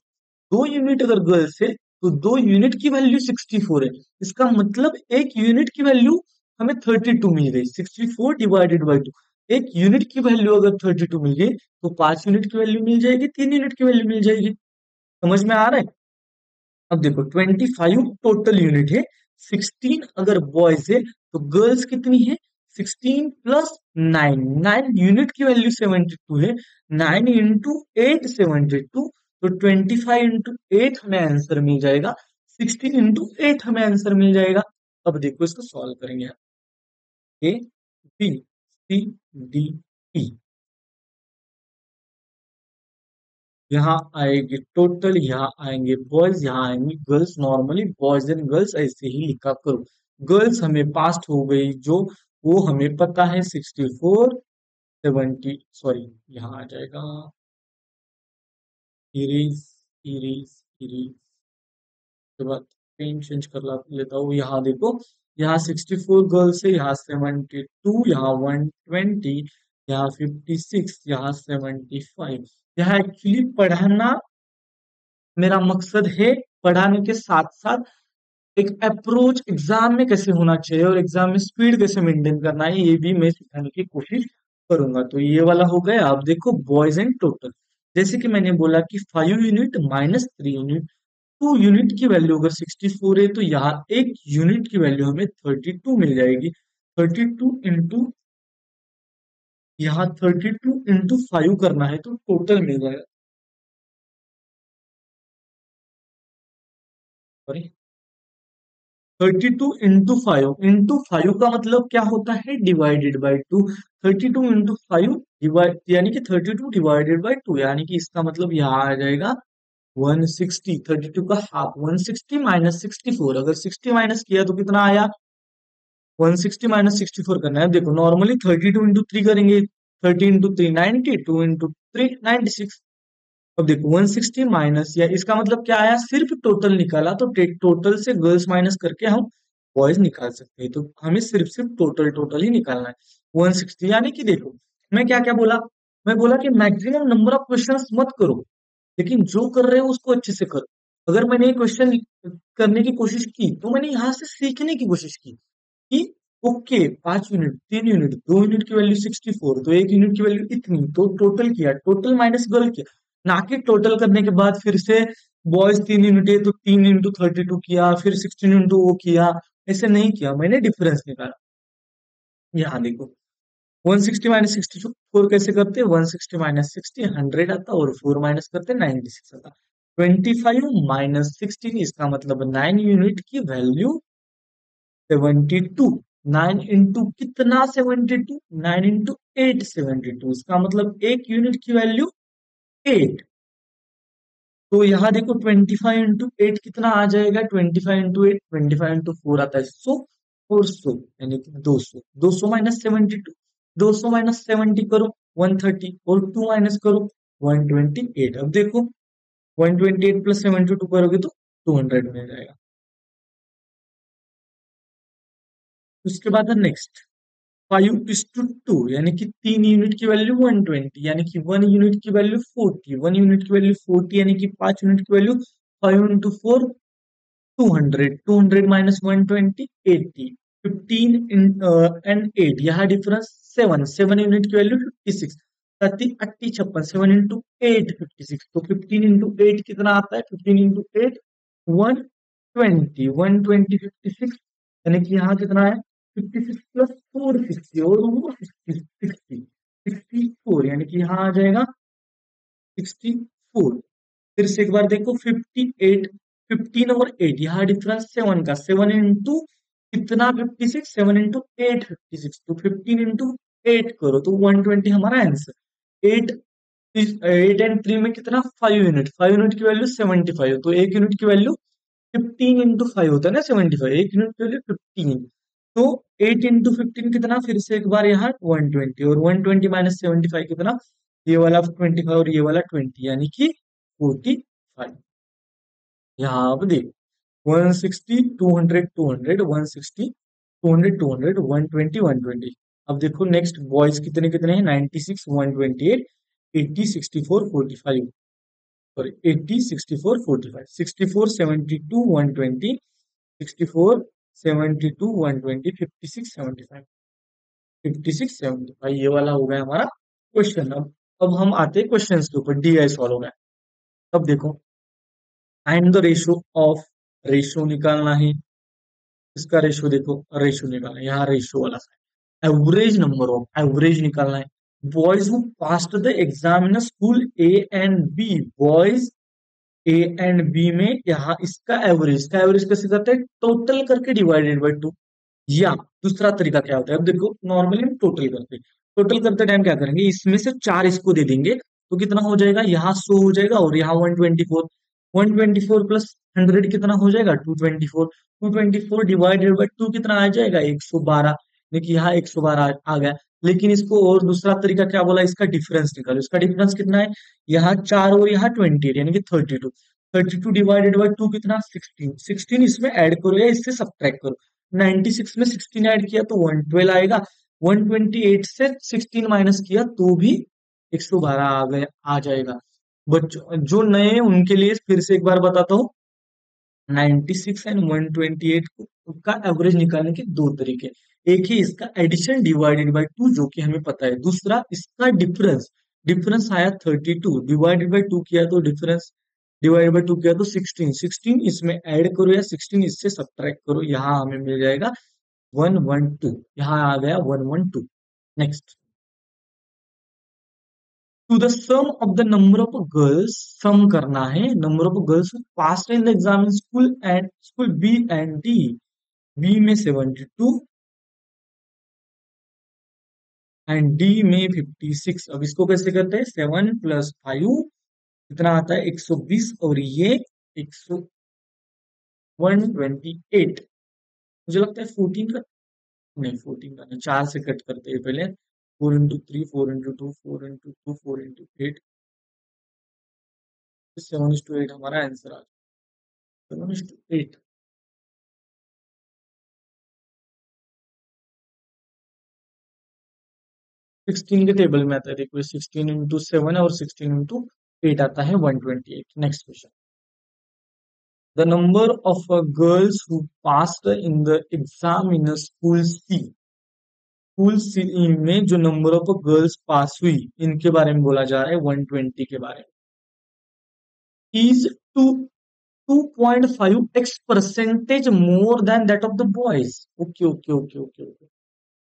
2 यूनिट अगर गर्ल्स है तो 2 यूनिट की वैल्यू 64 है। इसका मतलब एक यूनिट की वैल्यू हमें 32 मिल गई, 64 डिवाइडेड बाई 2। एक यूनिट की वैल्यू अगर 32 मिल गई तो 5 यूनिट की वैल्यू मिल जाएगी, 3 यूनिट की वैल्यू मिल जाएगी। समझ में आ रहा है। अब देखो 25 टोटल यूनिट है, 16 अगर बॉयज है तो गर्ल्स कितनी है, 16 प्लस 9, 9 यूनिट की वैल्यू 72 है, 9 इंटू 8 72, तो 25 इंटू 8 हमें आंसर मिल जाएगा, 16 इंटू 8 हमें आंसर मिल जाएगा। अब देखो इसको सॉल्व करेंगे, A B C D E। यहाँ आएगी टोटल, यहाँ आएंगे बॉयज, यहाँ आएंगे girls. Normally boys and girls ऐसे ही लिखा करो। गर्ल्स हमें पास्ट हो गई, जो वो हमें पता है 64 70, सॉरी यहाँ आ जाएगा, इरेज इरेज इरेज के बाद पेन चेंज कर लेता हूँ। यहाँ देखो, यहाँ 64 गर्ल्स है, यहाँ 72, यहाँ 120, यहाँ 56, यहाँ 75। यहाँ एक्चुअली पढ़ाना मेरा मकसद है, पढ़ाने के साथ साथ एक अप्रोच एग्जाम में कैसे होना चाहिए और एग्जाम में स्पीड कैसे मेंटेन करना है ये भी मैं सिखाने की कोशिश करूंगा। तो ये वाला हो गया। आप देखो बॉयज एंड टोटल, जैसे कि मैंने बोला कि 5 यूनिट माइनस 3 यूनिट, 2 यूनिट की वैल्यू अगर 64 है तो यहाँ 1 यूनिट की वैल्यू हमें 32 मिल जाएगी। 32 इंटू, यहाँ 32 इंटू 5 करना है तो टोटल मिल जाएगा। सॉरी, 32 इंटू 5 का मतलब क्या होता है, डिवाइडेड बाई 2। 32 इंटू 5 डिवाइड यानी कि 32 डिवाइडेड बाई 2, यानी कि इसका मतलब यहाँ आ जाएगा 160। 32 का हाफ 160 माइनस 64, अगर 60 माइनस किया तो कितना आया, 160 माइनस 64 करना है। देखो नॉर्मली 32 इंटू 3 करेंगे, 30 इंटू 3 90, 2 इंटू 3 96। अब देखो 160 माइनस, या इसका मतलब क्या आया, सिर्फ टोटल निकाला तो टोटल से गर्ल्स माइनस करके हम बॉयज निकाल सकते हैं, तो हमें सिर्फ सिर्फ टोटल टोटल ही निकालना है 160। यानी कि देखो मैं क्या क्या बोला, मैं बोला कि मैक्सिमम नंबर ऑफ क्वेश्चंस मत करो, लेकिन जो कर रहे हो उसको अच्छे से करो। अगर मैंने ये क्वेश्चन करने की कोशिश की तो मैंने यहाँ से सीखने की कोशिश की कि ओके 5 यूनिट, 3 यूनिट, 2 यूनिट की वैल्यू 64, तो 1 यूनिट की वैल्यू इतनी, तो टोटल किया, टोटल माइनस गर्ल किया, ना कि टोटल करने के बाद फिर से बॉयज 3 यूनिट है तो 3 इंटू 32 किया, फिर 16 इंटू वो किया, ऐसे नहीं किया, मैंने डिफरेंस निकाला। यहाँ देखो 160 माइनस 64 कैसे करते हैं, 160 माइनस 60 100 आता, और 4 माइनस करते 96 आता। 25 माइनस 16, इसका मतलब 9 यूनिट की वैल्यू 72। 9 इंटू कितना 72, 9 इंटू 8 72, इसका मतलब 1 यूनिट की वैल्यू 8। तो यहाँ देखो 25 इंटू 8 कितना आ जाएगा, 25 इंटू 8, 25 इंटू 4 आता है 100, और 100 यानी कि 200। 200 माइनस 72, 200 माइनस 70 करो 130, और 2 माइनस करो 128। अब देखो 128 प्लस 72 करोगे तो 200 मिल जाएगा। उसके बाद नेक्स्ट 5:2, यानी कि 3 यूनिट की वैल्यू 120, यानी कि 1 यूनिट की वैल्यू 40, 1 यूनिट की वैल्यू 40, यानी कि 5 यूनिट की वैल्यू 5 इंटू 4 200, 200 माइनस 120 80, 15 एंड 8, यहाँ डिफरेंस 7, 7 यूनिट की वैल्यू 56, 30 80 56, 7 इंटू 8 56, तो 15 इंटू 8 कितना आता है, 15 इंटू 8 120, 120 56, यानी कि यहाँ कितना है 56 प्लस 4 60, और वो 60 60 64, यानी कि यहाँ आ जाएगा 64। फिर से एक बार देखो 58, 15 और 8, यहाँ डिफरेंस 7 का, 7 इंटू कितना 56, 7 इंटू 8 56, तो 15 इंटू 8 करो तो 120 हमारा आंसर। 8, 8 एंड 3 में कितना 5 यूनिट, 5 यूनिट की वैल्यू 75, तो 1 यूनिट की वैल्यू 15 इंटू 5 होता है ना 75, 1 यूनिट की वैल्यू 15, तो 8 इंटू 15 कितना, फिर से एक बार यहाँ 120, और 120 माइनस 75 कितना, ये वाला 25 और ये वाला 20, यानी कि 45। यहाँ पे देखो 160 200 200 160 200 200 120 120। अब देखो नेक्स्ट बॉयज कितने कितने हैं, 96 128 80 64 45, सॉरी 80 64 45, 64 72 120, 64 72 120, 56 75, 56 75, ये वाला हो गया हमारा क्वेश्चन। अब हम आते हैं क्वेश्चन के ऊपर, डीआई सॉल्व हो गया। अब देखो find the ratio of, ratio निकालना है, इसका रेशियो देखो, रेशियो निकालना है, यहाँ रेशियो वाला एवरेज नंबर ऑफ, एवरेज निकालना है। Boys who passed the exam in school A and B, boys A and B में, यहाँ इसका एवरेज कैसे करते हैं, टोटल करके डिवाइडेड बाई 2, या दूसरा तरीका क्या होता है, अब देखो नॉर्मली हम टोटल करते हैं, टोटल करते टाइम क्या करेंगे, इसमें से 4 इसको दे देंगे तो कितना हो जाएगा, यहाँ 100 हो जाएगा, और यहाँ 124, 124 प्लस 100 कितना हो जाएगा 224, 224 डिवाइडेड बाई 2 कितना आ जाएगा 112, देखिए यहाँ 112 आ गया। लेकिन इसको और दूसरा तरीका क्या बोला, इसका डिफरेंस निकालो, इसका डिफरेंस कितना है, यहाँ 4 और यहाँ 28, यानी कि 32, 32 डिवाइडेड बाई 2 कितना 16, 16 इसमें ऐड करो या इससे सब्ट्रैक्ट करो, 96 में 16 ऐड किया तो 112 आएगा, 128 से 16 माइनस किया तो भी 112 आ गया, आ जाएगा। बच्चों जो नए हैं उनके लिए फिर से एक बार बताता हूँ, 96 एंड 128 का एवरेज निकालने के दो तरीके, एक ही इसका एडिशन डिवाइडेड बाय 2 जो कि हमें पता है, दूसरा इसका डिफरेंस डिफरेंस आया 32, डिवाइडेड बाई 2 किया तो डिफरेंस, डिवाइडेड बाई 2 किया तो 16, 16 इसमें ऐड करो या 16 इससे सब्ट्रैक्ट करो, यहाँ हमें मिल जाएगा 112, यहाँ आ गया 112। Next, to the sum of the number of girls, sum करना है number of girls pass in the exam in school and school B and D. B में 72 एंड डी में 56। अब इसको कैसे करते हैं, 7 + 5 कितना आता है 120, और ये 128। मुझे लगता है 14 का, नहीं 14 का नहीं, 4 से कट करते हैं पहले, 4 × 3, 4 × 2, 4 × 2, 4 × 8, 7:8 हमारा आंसर आ जाएगा, 7:8। 16 के टेबल में आता है, देखो 16 × 7 और 16 × 8 आता है 128। Next question, the number of girls who passed in the exam in school C, school C में जो नंबर ऑफ गर्ल्स पास हुई इनके बारे में बोला जा रहा है, 120 के बारे में। Is to 2.5x percentage more than that of the boys. Okay okay okay okay okay,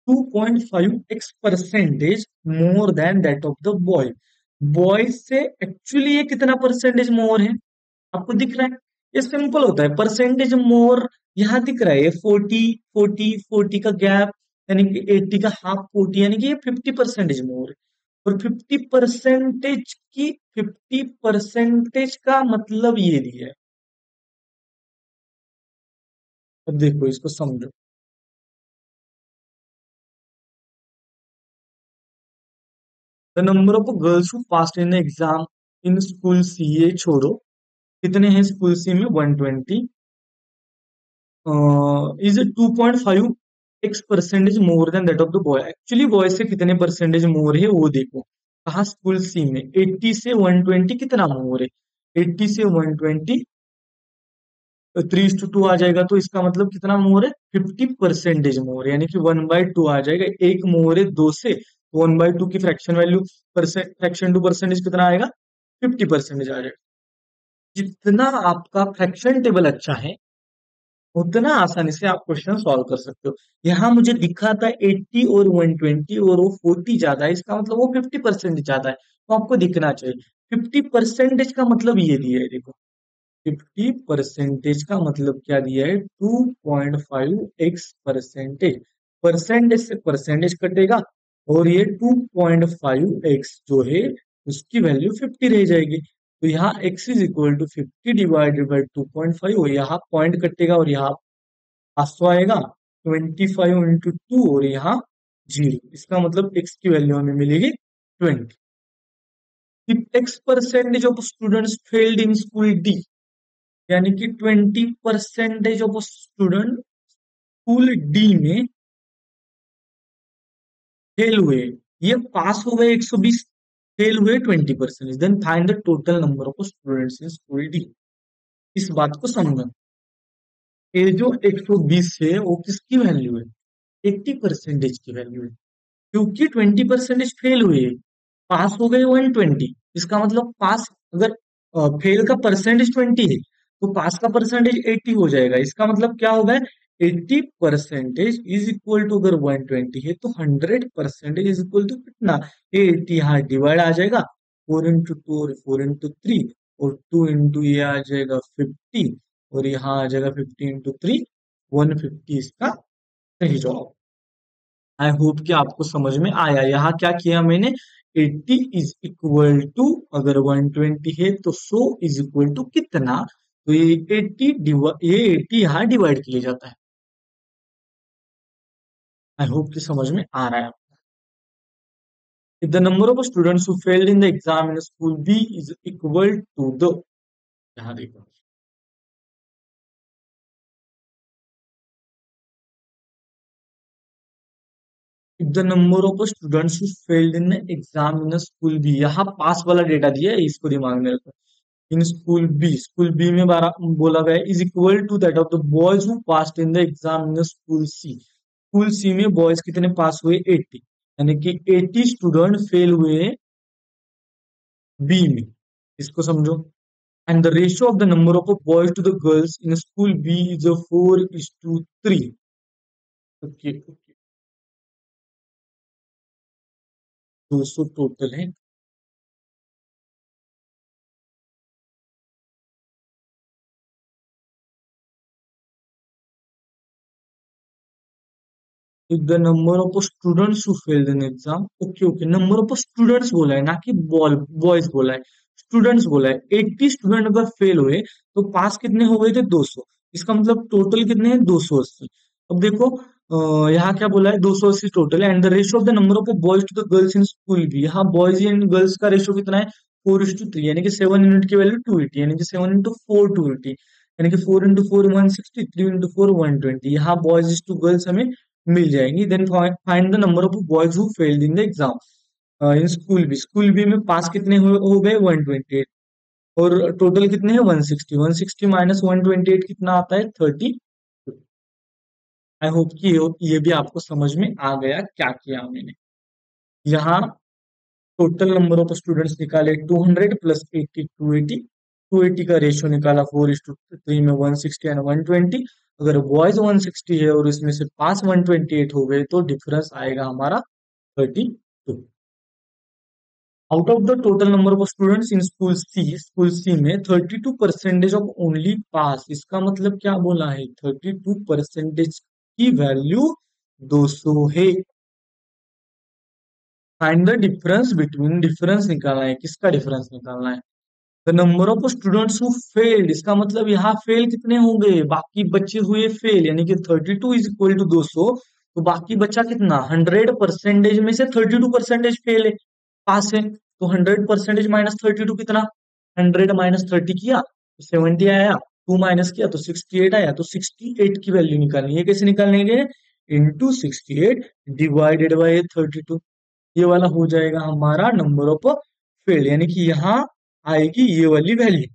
2.5x percentage more than that of the boy. Boys से एक्चुअली ये कितना परसेंटेज मोर है, आपको दिख रहा है, ये सिंपल होता है परसेंटेज मोर, यहाँ दिख रहा है ये 40 का गैप, यानी कि 80 का हाफ 40, यानी कि ये 50% मोर है। और 50% का मतलब ये दिया है। अब देखो इसको समझो, the number of girls who passed in exam in school C, ये छोड़ो, कितने हैं स्कूल सी में 120, is 2.5x percentage more than that of the boy. Actually boy से कितने परसेंटेज मोर है वो देखो, कहा स्कूल सी में 80 से 120 कितना मोर है, 80 से 120 3:2 आ जाएगा, तो इसका मतलब कितना मोर है, 50% मोर, यानी कि 1/2 आ जाएगा। एक मोर है 2 से, 1/2 की fraction value, fraction to percentage कितना आएगा, 50% आ जाएगा। जितना आपका फ्रैक्शन टेबल अच्छा है उतना आसानी से आप क्वेश्चन सॉल्व कर सकते हो। यहाँ मुझे दिखा था 80 और 120 और वो 40 ज्यादा है, इसका मतलब वो 50% ज्यादा है, तो आपको दिखना चाहिए। 50% का मतलब ये दिया है, देखो 50% का मतलब क्या दिया है, 2.5x परसेंटेज, परसेंटेज से परसेंटेज कटेगा और ये 2.5x जो है उसकी वैल्यू 50 रह जाएगी। तो यहाँ x is equal to 50 divided by 2.5, और यहाँ पॉइंट कटेगा और यहाँ पाँच आएगा, 25 × 2 और यहाँ 0, इसका मतलब x की वैल्यू हमें मिलेगी 20। x% of students failed in school D, यानी कि 20% ऑफ स्टूडेंट स्कूल डी में फेल हुए, ये पास हो गए 120, फेल हुए 20%, then find the total number of students in school D. इस बात को समझना, ये जो 120 है वो किसकी वैल्यू है, 80% की वैल्यू है, क्योंकि 20% फेल हुए, पास हो गए 120, इसका मतलब पास, अगर फेल का परसेंटेज 20 है तो पास का परसेंटेज 80 हो जाएगा, इसका मतलब क्या होगा, 80% इज इक्वल टू, अगर 120 है तो 100% इज इक्वल टू कितना, ये 80 यहाँ डिवाइड आ जाएगा, 4 × 2 और 4 × 3, और 2 × ये आ जाएगा 50, और यहाँ आ जाएगा 50 × 3, 150 इसका सही जवाब। आई होप कि आपको समझ में आया। यहाँ क्या किया मैंने, 80 इज इक्वल टू, अगर 120 है तो 100 इज इक्वल टू कितना, तो ये 80 यहाँ डिवाइड किया जाता है। आई होप कि समझ में आ रहा है। If the number of students who failed in the exam in school B is equal to the, यहाँ देखो, if the number of students who failed in the exam in school B, यहाँ पास वाला data दिया है, इसको दिमाग में रखो। इन स्कूल बी में बोला गया is equal to that of the boys who passed in the exam in school C में बॉयज कितने पास हुए, 80, यानी कि 80 स्टूडेंट फेल हुए बी में, इसको समझो। And the ratio of the number of boys to the girls in school B is 4:3। Okay okay, 200 total है। The number of students who failed in exam. Okay okay, number of students बोला है, ना कि boys बोला है। Students बोला है। 80 student अगर फेल हुए तो पास कितने हो गए थे? 200। इसका मतलब टोटल कितने हैं? 280। अब देखो, यहाँ क्या बोला है? 280 टोटल है। And the ratio of the number of boys to the girls in school भी, यहाँ बॉयज एंड गर्ल्स का रेशियो कितना है? 4:3, यानी कि 7 यूनिट की वैल्यू 280, यानी कि 7 इंटू 4 280, यानी कि 4 इंटू 4 160, 3 इंटू 4 120। यहाँ बॉयज टू गर्ल्स हमें मिल जाएंगी। Then find the number of boys who failed in the exam in school B. School B में पास कितने हो गए? 128। और टोटल कितने हैं? 160। 160 माइनस 128 कितना आता है? 30। आई होप कि ये भी आपको समझ में आ गया क्या किया मैंने। यहाँ टोटल नंबर ऑफ स्टूडेंट्स निकाले 200 प्लस 80, 280। 280 का रेशियो निकाला 4:3 में 160 एंड 120। अगर बॉयज 160 है और इसमें से पास 128 हो गए तो डिफरेंस आएगा हमारा 32। Out of the total number of students in school C में 32% ऑफ ओनली पास। इसका मतलब क्या बोला है? 32% की वैल्यू 200 है। Find the difference between, difference निकालना है। किसका डिफरेंस निकालना है? The number of students who failed, इसका मतलब यहाँ फेल कितने हो गए? बाकी बचे हुए फेल, यानी कि 32 इज इक्वल टू 200। तो बाकी बचा कितना? 100% में से 32% फेल है, पास है। तो 100% माइनस 32 कितना? 100 माइनस 30 किया तो 70 आया। 2 माइनस किया तो 68 आया। तो 68 की वैल्यू निकालनी है। कैसे निकालेंगे? Into 68 divided by 32। ये वाला हो जाएगा हमारा नंबर ऑफ फील्ड, यानी कि यहाँ आएगी ये वाली value.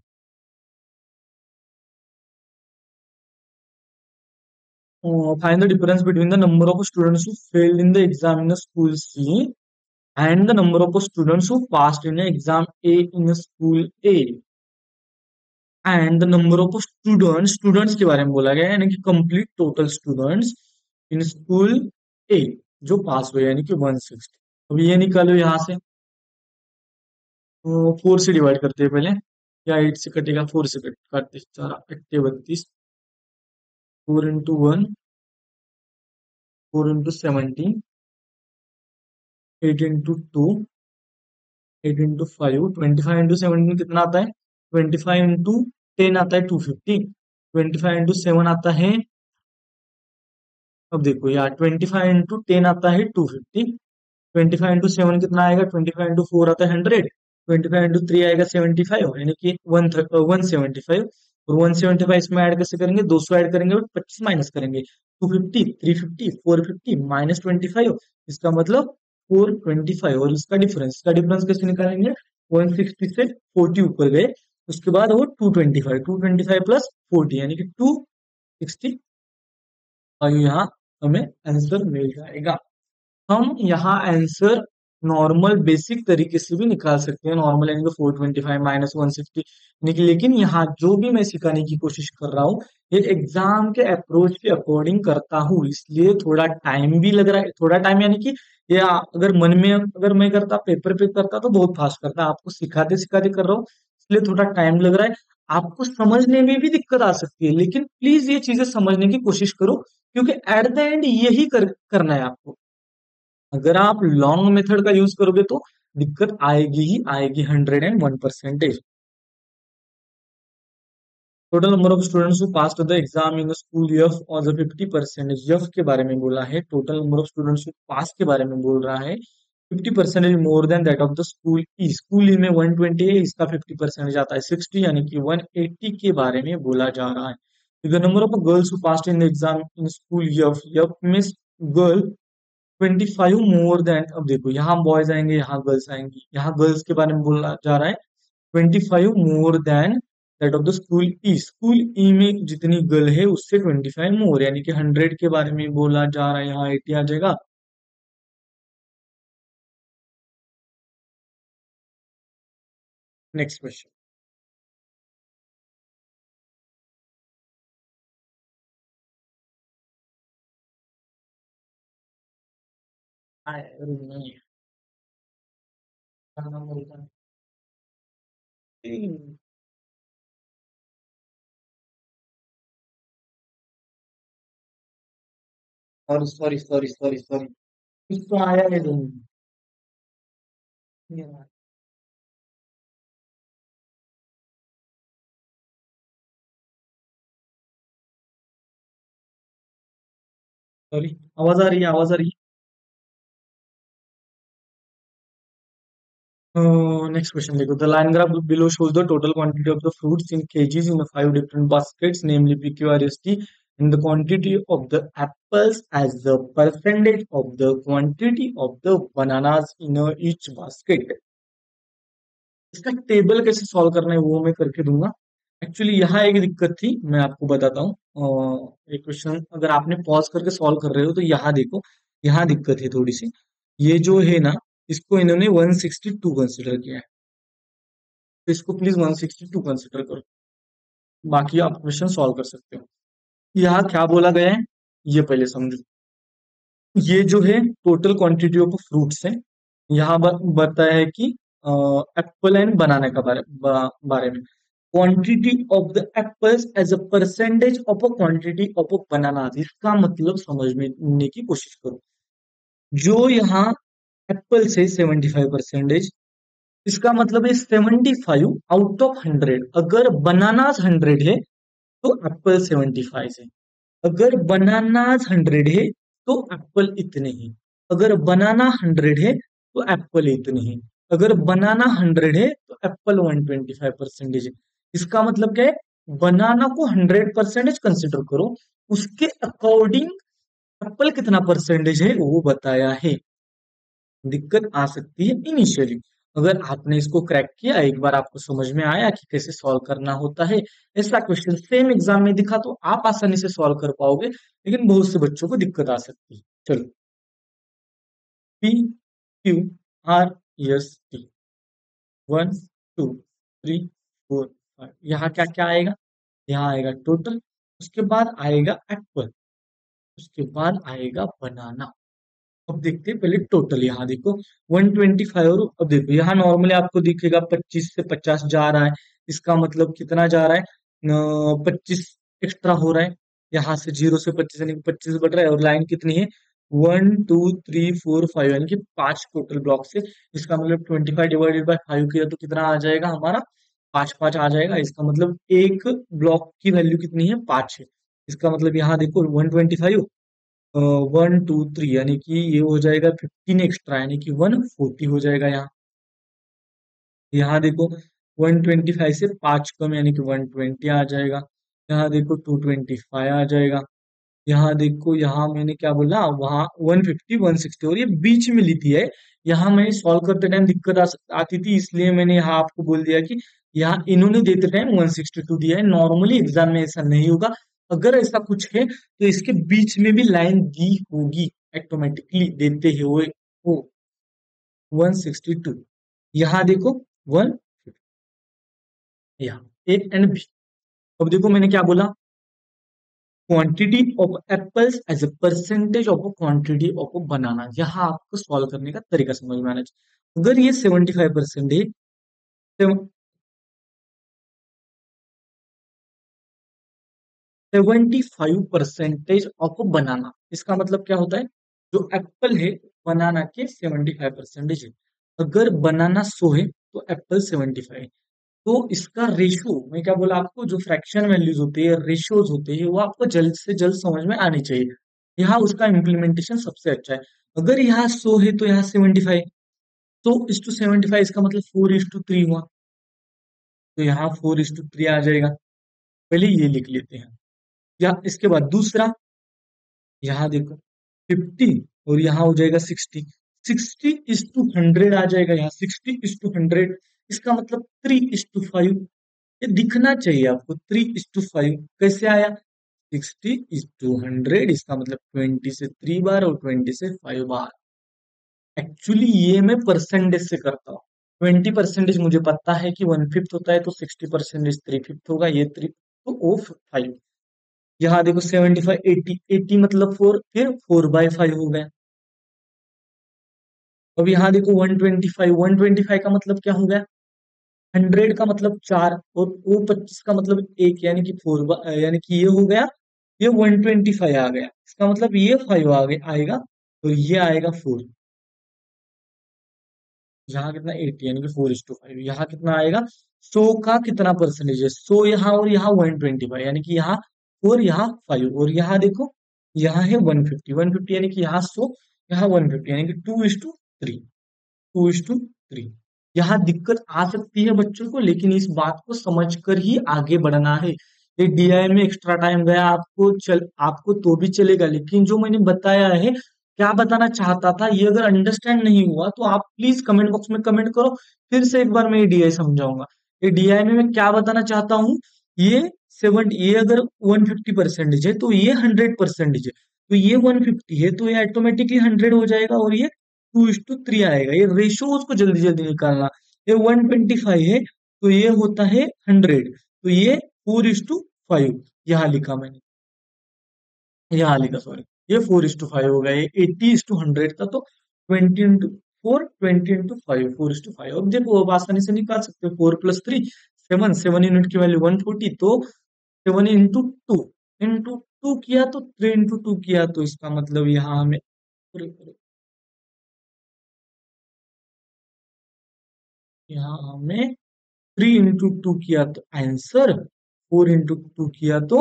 Find the difference between the number of students who failed in the exam in school C and the number of students who passed in exam A in school A. And the number of students, students के बारे में बोला गया है, यानी कि complete total students in school A जो pass हुए, यानी कि 160। अब ये निकालो यहाँ से। 4 से डिवाइड करते हैं पहले, या 8 से कटेगा? 4 से काटते, 4 8 32। 4 into 1, 4 into 17, 8 into 2, 8 into 5, 25 into 17 कितना आता है? 25 into 10 आता है 250। 25 into 7 आता है, अब देखो यार, 25 into 10 आता है 250। 25 into 7 कितना आएगा? 25 into 4 आता है 100। 25 into 3 आएगा 75, यानी कि 175। और 175 इसमें ऐड कैसे करेंगे? 200 ऐड करेंगे और 25 माइनस करेंगे। 250, 350, 450 माइनस 25, इसका मतलब 425। और इसका डिफरेंस कैसे निकालेंगे? 160 से 40 ऊपर गए, उसके बाद वो 225, 225 प्लस 40, यानी कि 260। और यहाँ हमें आंसर मिल जाएगा। हम यहाँ आंसर नॉर्मल बेसिक तरीके से भी निकाल सकते हैं। नॉर्मल यानी कि 425 माइनस 160, लेकिन यहाँ जो भी मैं सिखाने की कोशिश कर रहा हूँ ये एग्जाम के अप्रोच के अकॉर्डिंग करता हूँ, इसलिए थोड़ा टाइम भी लग रहा है। थोड़ा टाइम यानी कि ये अगर मन में अगर मैं करता, पेपर पे करता तो बहुत फास्ट करता। आपको सिखाते सिखाते कर रहा हूँ, इसलिए थोड़ा टाइम लग रहा है। आपको समझने में भी दिक्कत आ सकती है, लेकिन प्लीज ये चीजें समझने की कोशिश करो, क्योंकि एट द एंड यही करना है आपको। अगर आप लॉन्ग मेथड का यूज करोगे तो दिक्कत आएगी ही आएगी, 101%। Total number of students who passed the exam in school F और द 50%। एफ के बारे में बोला है, total number of students who pass के बारे में बोल रहा है। 50% more than that of the school E. School E में 120 है, इसका 50% आता है 60, यानी कि 180 के बारे में बोला जा रहा है। The number of girls who passed in the exam in school F, F में गर्ल 25 मोर देन। अब देखो, यहाँ बॉयज आएंगे, यहाँ गर्ल्स आएंगी, यहाँ गर्ल्स के बारे में बोला जा रहा है 25 more than that of the school E. School E में जितनी गर्ल है उससे 25 मोर, यानी कि 100 के बारे में बोला जा रहा है। यहाँ 80 आ जाएगा। Next question. नहीं क्या नाम बोलता है? Sorry sorry sorry sorry sorry, कुछ तो आया है नहीं। सॉरी, आवाज आ रही है, आवाज आ रही है। नेक्स्ट क्वेश्चन देखो, the line graph below shows the total quantity of the fruits in kgs in the 5 different baskets, namely PQRST, and the quantity of the apples as the percentage of the quantity of the bananas in each basket। इसका table कैसे solve करना है वो मैं करके दूंगा। Actually यहाँ एक दिक्कत थी, मैं आपको बताता हूँ। एक क्वेश्चन अगर आपने पॉज करके सॉल्व कर रहे हो तो यहाँ देखो, यहाँ दिक्कत है थोड़ी सी। ये जो है ना, इसको इन्होंने 162 कंसिडर किया है, तो इसको प्लीज 162 कंसिडर करो, बाकी आप क्वेश्चन सॉल्व कर सकते हो। यहाँ क्या बोला गया है ये पहले समझो। ये जो है टोटल क्वांटिटी ऑफ फ्रूट्स है। यहाँ बताया है कि एप्पल एंड बनाना का बारे में। Quantity of the apples as a percentage of a quantity of a banana, इसका मतलब समझने की कोशिश करो। जो यहाँ एप्पल से 75%, इसका मतलब है 75 आउट ऑफ 100। अगर बनानास 100 है तो एप्पल 75 है। अगर बनानास 100 है तो एप्पल इतने ही। अगर बनाना 100 है तो एप्पल इतने ही। अगर बनाना 100 है तो एप्पल 125% है। इसका मतलब क्या है, बनाना को 100% कंसिडर करो, उसके अकॉर्डिंग एप्पल कितना परसेंटेज है वो बताया है। दिक्कत आ सकती है इनिशियली। अगर आपने इसको क्रैक किया, एक बार आपको समझ में आया कि कैसे सॉल्व करना होता है, ऐसा क्वेश्चन सेम एग्जाम में दिखा तो आप आसानी से सॉल्व कर पाओगे, लेकिन बहुत से बच्चों को दिक्कत आ सकती है। चलो, P Q R S T, 1 2 3 4 5, यहाँ क्या क्या आएगा? यहाँ आएगा टोटल, उसके बाद आएगा एप्पल, उसके बाद आएगा बनाना। अब देखते हैं पहले टोटल। यहाँ देखो 125, और अब देखो यहाँ नॉर्मली आपको दिखेगा 25 से 50 जा रहा है। इसका मतलब कितना जा रहा है? 25 एक्स्ट्रा हो रहा है। यहाँ से 0 से 25 यानी कि 25 बढ़ रहा है, और लाइन कितनी है? 1 2 3 4 5, यानी कि 5 टोटल ब्लॉक से। इसका मतलब 25 डिवाइडेड बाय 5 किया तो कितना आ जाएगा हमारा? 5 5 आ जाएगा। इसका मतलब एक ब्लॉक की वैल्यू कितनी है? 5 है। इसका मतलब यहाँ देखो 125, 1 2 3, यानी कि ये हो जाएगा 15 एक्स्ट्रा, यानी कि 140 हो जाएगा यहाँ। यहाँ देखो 125 से 5 कम, यानी कि 120 आ जाएगा। यहाँ देखो 225 आ जाएगा। यहाँ देखो, यहाँ मैंने क्या बोला, वहाँ 150 160, और ये बीच में ली थी है। यहाँ मैंने सॉल्व करते टाइम दिक्कत आती थी, इसलिए मैंने यहाँ आपको बोल दिया कि यहाँ इन्होंने देते टाइम 162 दिया है। नॉर्मली एग्जाम में ऐसा नहीं होगा। अगर ऐसा कुछ है तो इसके बीच में भी लाइन दी होगी, ऑटोमेटिकली देते हुए वो 162। यहाँ देखो 1, यहाँ ए एंड बी। अब देखो मैंने क्या बोला, quantity of apples as a percentage of quantity of banana. यहाँ आपको सॉल्व करने का तरीका समझ में आना चाहिए। अगर ये 75% है, 75% ऑफ बनाना, इसका मतलब क्या होता है? जो एप्पल है बनाना के 75% है। अगर बनाना 100 है तो एप्पल 75। तो इसका रेशो, मैं क्या बोला आपको, जो फ्रैक्शन वैल्यूज होती है, रेशियोज होते हैं, वो आपको जल्द से जल्द समझ में आनी चाहिए। यहाँ उसका इम्प्लीमेंटेशन सबसे अच्छा है। अगर यहाँ 100 है तो यहाँ 75, तो इस टू 75, इसका मतलब 4:3 हुआ। तो यहाँ 4:3 आ जाएगा। पहले ये लिख लेते हैं। या इसके बाद दूसरा, यहाँ देखो 50, और यहाँ हो जाएगा 60। 60:100 आ जाएगा, यहाँ 60:100। इसका मतलब 3:5। ये दिखना चाहिए आपको, 3:5 कैसे आया? 60:100, इसका मतलब 20 से 3 बार और 20 से 5 बार। एक्चुअली ये मैं परसेंटेज से करता हूँ। 20% मुझे पता है कि 1/5 होता है, तो 60% 3/5 होगा, ये 3 तो ओ 5। यहाँ देखो 75 80 80 मतलब 4, फिर 4/5 हो गया। अब यहाँ देखो 125 का मतलब क्या हो गया? 100 का मतलब 4, और ओ 25 का मतलब 1, यानी कि 4, यानी कि ये हो गया, ये 125 आ गया, इसका मतलब ये 5 आएगा, तो ये आएगा 4। यहाँ कितना 80, यानी कि 4:5। यहाँ कितना आएगा? 100 का कितना परसेंटेज है? 100 यहाँ, और यहाँ 125, यानी कि यहाँ 4, यहाँ 5, और यहाँ देखो, यहाँ है 150 यानी कि यहाँ 100, यहाँ 150, यानी कि 2:3। 2:3। यहाँ दिक्कत आ सकती है बच्चों को, लेकिन इस बात को समझकर ही आगे बढ़ना है। ये डीआई में एक्स्ट्रा टाइम गया आपको तो भी चलेगा, लेकिन जो मैंने बताया है, क्या बताना चाहता था, ये अगर अंडरस्टैंड नहीं हुआ तो आप प्लीज कमेंट बॉक्स में कमेंट करो, फिर से एक बार मैं ये डीआई समझाऊंगा। ये डीआई में मैं क्या बताना चाहता हूँ, ये 70, ये अगर 150% है तो ये 100% है, तो ये 150 है तो ये ऑटोमेटिकली 100 हो जाएगा, और ये 2:3 आएगा। ये रेशो उसको जल्दी जल्दी निकालना। ये 125 है तो ये होता है 100, तो ये 4:5 यहाँ लिखा मैंने, यहाँ लिखा, सॉरी, ये 4:5 हो गया। ये 80:100 था, तो 20:4, 20:5, 4:5। अब देखो, अब आसानी से निकाल सकते हो, 4+3 7, 7 यूनिट की वैल्यू 140, तो 7 into 2 किया, तो 3 into 2 किया, तो इसका मतलब यहाँ हमें, यहाँ हमें 3 into 2 किया तो आंसर, 4 into 2 किया तो,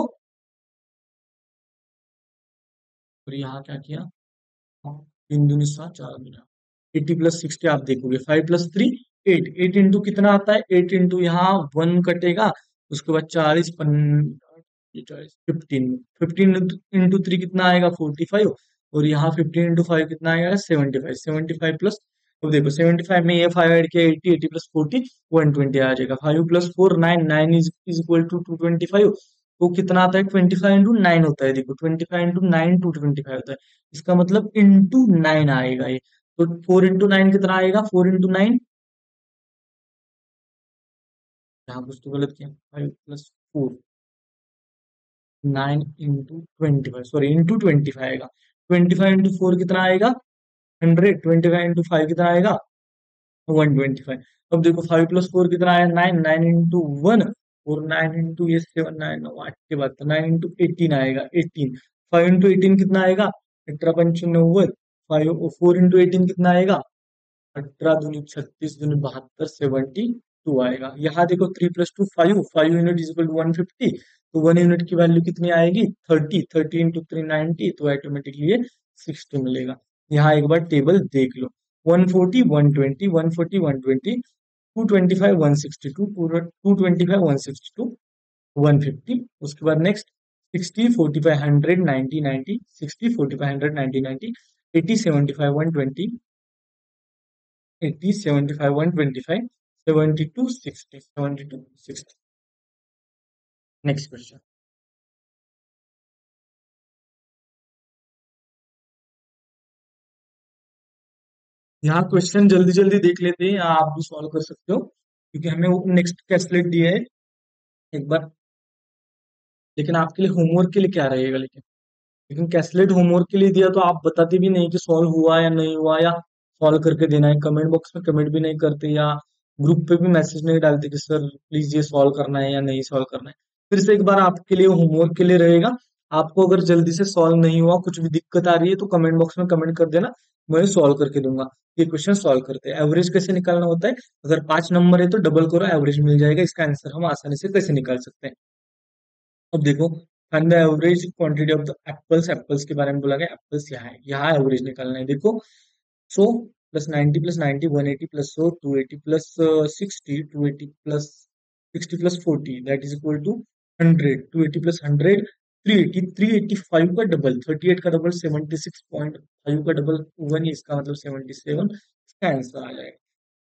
और यहाँ क्या किया, हाँ, 3 दूनी 7, 4 दूनी 8, 80+60 आप देखोगे, 5+3 8, 8 into कितना आता है, 8 into यहाँ 1 कटेगा, उसके बाद 15 15 into 3 कितना आएगा, 45, और यहाँ 15 into 5 कितना आएगा, 75, 75 प्लस, अब देखो 75 में ये 5 ऐड किया, 80, 80+40 120 आ जाएगा, 5+4 9, 9 इज इक्वल टू 225, तो कितना आता है, 25 into 9 होता है, देखो 25 into 9 225 होता है, इसका मतलब इंटू 9 आएगा ये, तो 4 into 9 कितना आएगा, 4 into 9, यहाँ कुछ तो गलत किया, 5+4, 9 into 25, सॉरी into 25 आएगा, 25 into 4 कितना आएगा, 100, 25 into 5 कितना आएगा, 125। अब देखो 5+4 कितना आया, 9, 9 into 1, और 9 into ये 7, 9 8 के बाद 9 into 18 आएगा, 18, 5 into 18 कितना आएगा, 18×5 5, 4 into 18 कितना आएगा, 18 दूनी 36, दूनी 72, 72 आएगा। यहाँ देखो 3+2 5, 5 यूनिट इज इक्वल टू 150, तो 1 यूनिट की वैल्यू कितनी आएगी, 30, 30 into 3 90, तो ऑटोमेटिकली ये 60 मिलेगा। यहाँ एक बार टेबल देख लो, 140 120 140 120, 225 162, 225 162, 150, उसके बाद नेक्स्ट 60 45 100 90 90, 60 45 100 90 90, 80 75 120, 80 75 125, 72 60, 72 60। Next question. यहाँ क्वेश्चन जल्दी जल्दी देख लेते हैं, आप भी सॉल्व कर सकते हो, क्योंकि हमें वो नेक्स्ट कैलकुलेट दिया है एक बार, लेकिन आपके लिए होमवर्क के लिए क्या रहेगा, लेकिन कैलकुलेट होमवर्क के लिए दिया तो आप बताते भी नहीं कि सॉल्व हुआ या नहीं हुआ, या सॉल्व करके देना है, कमेंट बॉक्स में कमेंट भी नहीं करते, या ग्रुप पे भी मैसेज नहीं डालते कि सर प्लीज ये सॉल्व करना है या नहीं सॉल्व करना है। फिर से एक बार आपके लिए होमवर्क के लिए रहेगा, आपको अगर जल्दी से सॉल्व नहीं हुआ, कुछ भी दिक्कत आ रही है, तो कमेंट बॉक्स में कमेंट कर देना, मैं सॉल्व करके दूंगा। ये क्वेश्चन सॉल्व करते हैं, एवरेज कैसे निकालना होता है, अगर 5 नंबर है तो डबल करो, एवरेज मिल जाएगा, इसका आंसर हम आसानी से कैसे निकाल सकते हैं। अब देखो, find the average quantity of the apples, apples के बारे में बोला गया, एप्पल्स यहाँ है, यहाँ एवरेज निकालना है। देखो 100 + 90 + 90 180 + 100 280 + 60 280 + 60 + 40 दैट इज इक्वल टू 100, 280 + 100 380, 385 का डबल, 38 का डबल 76.5 का डबल 1, इसका मतलब 77, इसका आंसर आ जाएगा।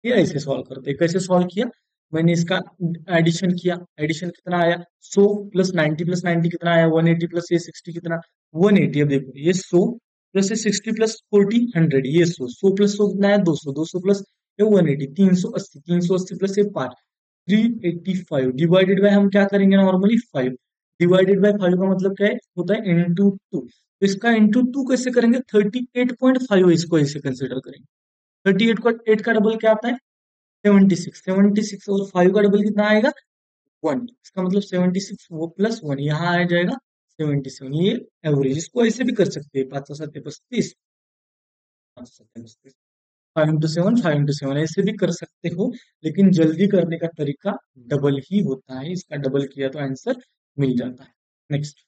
ये ऐसे सॉल्व करते हैं, कैसे सॉल्व किया, मैंने इसका एडिशन किया, एडिशन कितना आया, 100 + 90 + 90 कितना आया, 180 + ये 60 कितना, 180। अब देखो ये 100 प्लस ये 60 + 40 100, ये 100, 100 + 100 कितना है, 200, 200 + या 180, 380, 380 प्लस ये 5, 385 डिवाइडेड बाय हम क्या करेंगे नॉर्मली 5, डिवाइडेड बाय 5 का मतलब क्या है होता है इंटू 2, तो इसका इंटू 2 कैसे करेंगे, 38.5 इसको ऐसे कंसिडर करेंगे। 38 का 8 का डबल क्या आता है 76, 76 और 5 का डबल कितना आएगा 1, इसका मतलब 76 वो प्लस 1 यहाँ आ जाएगा 77, ये एवरेज, इसको ऐसे भी कर सकते हैं 5 7 35, 5 into 7, 5 into 7 ऐसे भी कर सकते हो, लेकिन जल्दी करने का तरीका डबल ही होता है, इसका डबल किया तो आंसर मिल जाता है। Next,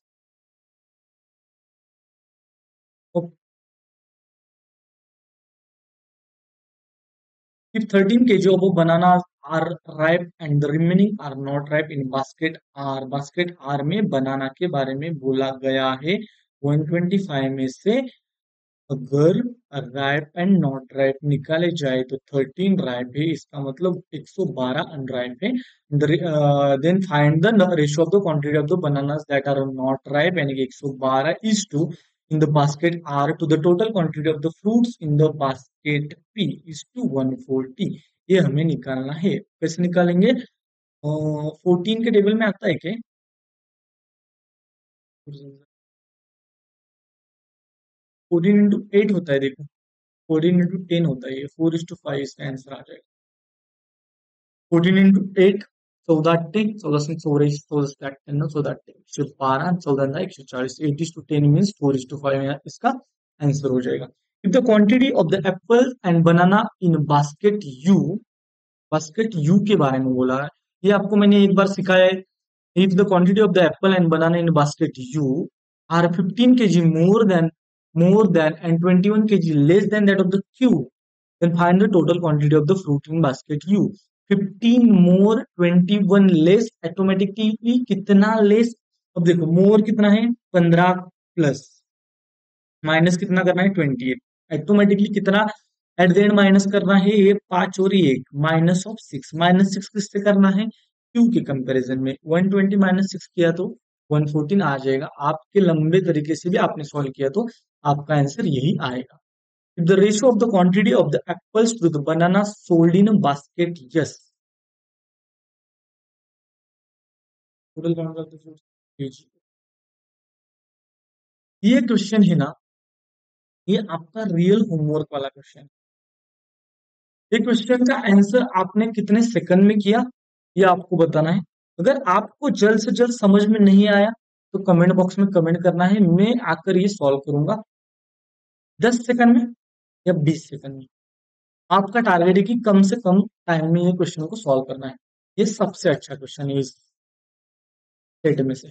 if 13 kg of bananas are ripe and the remaining are not ripe in basket R में बनाना के बारे में बोला गया है 125 में से अगर राइप एंड नॉट राइप निकाले जाए तो 13 राइप है, इसका मतलब 112 अनराइप है। Then find the ratio of the quantity of the bananas that are not ripe, यानी कि 112 is to in the basket are to the total quantity of the fruits in the basket P is to 140। ये हमें निकालना है, कैसे निकालेंगे, 14 के table में आता है क्या, 14 इंटू 8 होता है, देखो 14 into 10 होता है, ये 4:5 इसका आंसर आ जाएगा। 14 into 8, 14 14 से 14 14 14 14 112 14 140, 8:10 मीन्स 4:5 इसका आंसर हो जाएगा। If the quantity of the apple and banana in basket you के बारे में बोला है, ये आपको मैंने एक बार सिखाया है। If the quantity of the apple and banana in basket you are 15 kg more than and 21 kg less than that of the Q, then find the total quantity of the fruit in basket U। 15 more 21 less, automatically कितना less, अब देखो मोर कितना है 15 plus minus कितना करना है 28, automatically कितना at the end minus करना है, ये 5 और ये 1 -6, -6 किससे करना है क्यू के कंपैरिजन में, 120 -6 किया तो 114 आ जाएगा। आपके लंबे तरीके से भी आपने सॉल्व किया तो आपका आंसर यही आएगा। If the ratio of the quantity of the apples to the bananas sold in a basket, yes, total count of the fruits kg। ये क्वेश्चन है ना, ये आपका रियल होमवर्क वाला क्वेश्चन है। ये क्वेश्चन का आंसर आपने कितने सेकंड में किया ये आपको बताना है। अगर आपको जल्द से जल्द समझ में नहीं आया तो कमेंट बॉक्स में कमेंट करना है, मैं आकर ये सॉल्व करूंगा 10 सेकंड में या 20 सेकंड में। आपका टारगेट है कि कम से कम टाइम में ये क्वेश्चन को सॉल्व करना है। ये सबसे अच्छा क्वेश्चन है इस सेट में से।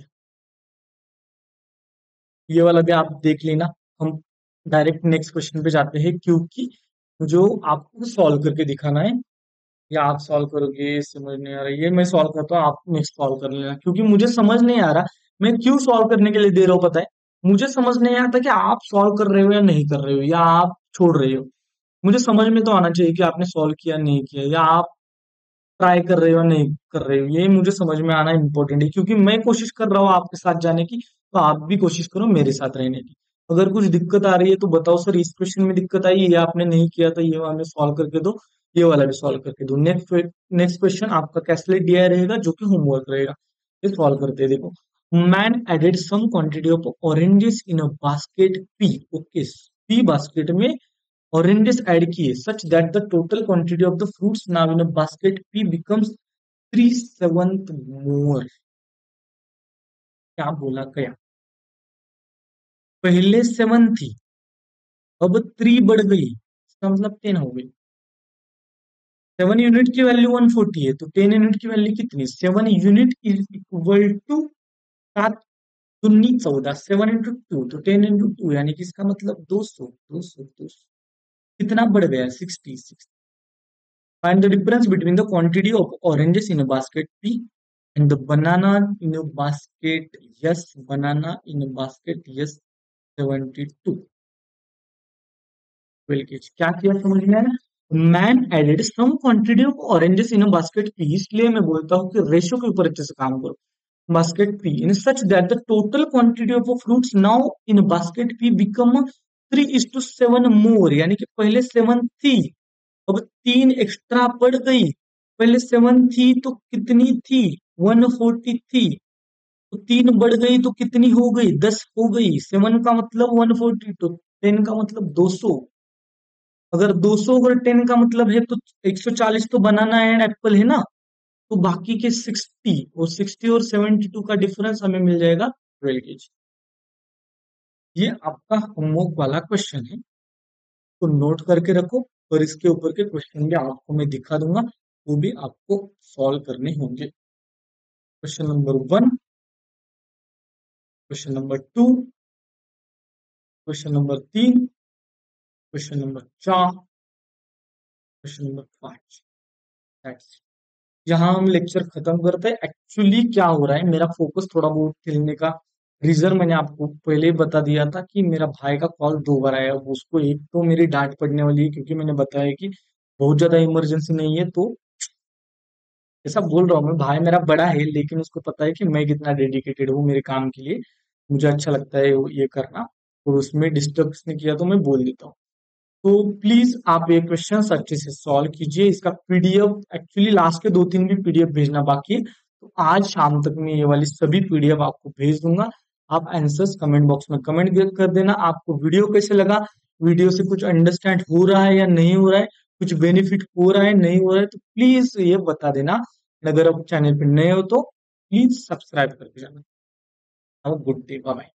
ये वाला भी आप देख लेना, हम डायरेक्ट नेक्स्ट क्वेश्चन पे जाते हैं, क्योंकि जो आपको सॉल्व करके दिखाना है, या आप सॉल्व करोगे समझ नहीं आ रहा, ये मैं सॉल्व करता हूँ आप नेक्स्ट सॉल्व कर लेना, क्योंकि मुझे समझ नहीं आ रहा मैं क्यों सॉल्व करने के लिए दे रहा हूँ पता है, मुझे समझ नहीं आता कि आप सॉल्व कर रहे हो या नहीं कर रहे हो, या आप छोड़ रहे हो। मुझे समझ में तो आना चाहिए कि आपने सॉल्व किया नहीं किया, या आप ट्राई कर रहे हो नहीं कर रहे हो, ये मुझे समझ में आना इंपॉर्टेंट है, क्योंकि मैं कोशिश कर रहा हूँ आपके साथ जाने की, तो आप भी कोशिश करो मेरे साथ रहने की। अगर कुछ दिक्कत आ रही है तो बताओ सर इस क्वेश्चन में दिक्कत आई है, ये आपने नहीं किया था, ये हमें सॉल्व करके दो, ये वाला भी सॉल्व करके दो। नेक्स्ट क्वेश्चन आपका कैसलेट दिया रहेगा जो कि होमवर्क रहेगा, ये सॉल्व करते हैं। देखो, man added some quantity of oranges in a basket P, okay, P basket में oranges ऐड किए such that the total quantity of the fruits now in a basket P becomes 3/7 more। क्या बोला गया, पहले 7 थी, अब 3 बढ़ गई, इसका मतलब 10 हो गई। 7 यूनिट की वैल्यू 140 है, तो 10 यूनिट की वैल्यू कितनी, 7 यूनिट इज इक्वल टू 7 दूनी 14, 7 इंटू 2 तो 10 इंटू 2, यानी कि इसका मतलब 200 200 200 कितना बढ़ गया 60। Find the difference between the quantity of oranges in a basket P and the banana in a basket, yes, banana in a basket, yes, 72। क्या किया समझ में आया, man added some quantity of oranges in a basket P, इसलिए मैं बोलता हूँ कि रेशियो के ऊपर अच्छे से काम करो। Basket P in such that the total quantity of fruits now in basket P become 3:7 मोर, यानी कि पहले 7 थी अब 3 एक्स्ट्रा पड़ गई, पहले 7 थी तो कितनी थी, 140 थी, तो 3 बढ़ गई तो कितनी हो गई, 10 हो गई। 7 का मतलब 140, तो 10 का मतलब 200। अगर 200 अगर 10 का मतलब है तो 140 तो बनाना एंड एप्पल है ना। तो बाकी के 60, और 60 और 72 का डिफरेंस हमें मिल जाएगा 12 केजी। ये आपका होमवर्क वाला क्वेश्चन है, तो नोट करके रखो। और इसके ऊपर के क्वेश्चन भी आपको मैं दिखा दूंगा, वो भी आपको सॉल्व करने होंगे। Question number 1, question number 2, question number 3, question number 4, question number 5। यहाँ हम लेक्चर खत्म करते हैं। एक्चुअली क्या हो रहा है, मेरा फोकस थोड़ा बहुत खेलने का रीजन मैंने आपको पहले ही बता दिया था कि मेरा भाई का कॉल 2 बार आया। अब उसको एक तो मेरी डांट पड़ने वाली है, क्योंकि मैंने बताया कि बहुत ज्यादा इमरजेंसी नहीं है। तो ऐसा बोल रहा हूँ मैं, भाई मेरा बड़ा है लेकिन उसको पता है कि मैं कितना डेडिकेटेड हूँ मेरे काम के लिए। मुझे अच्छा लगता है ये करना, और उसमें डिस्टर्ब ने किया तो मैं बोल देता हूँ। तो प्लीज आप ये क्वेश्चन अच्छे से सॉल्व कीजिए। इसका पीडीएफ, एक्चुअली लास्ट के 2-3 भी पीडीएफ भेजना बाकी है, तो आज शाम तक मैं ये वाली सभी पीडीएफ आपको भेज दूंगा। आप आंसर्स कमेंट बॉक्स में कमेंट कर देना। आपको वीडियो कैसे लगा, वीडियो से कुछ अंडरस्टैंड हो रहा है या नहीं हो रहा है, कुछ बेनिफिट हो रहा है नहीं हो रहा है, तो प्लीज ये बता देना। अगर आप चैनल पे नए हो तो प्लीज सब्सक्राइब करके जाना। Good day, bye.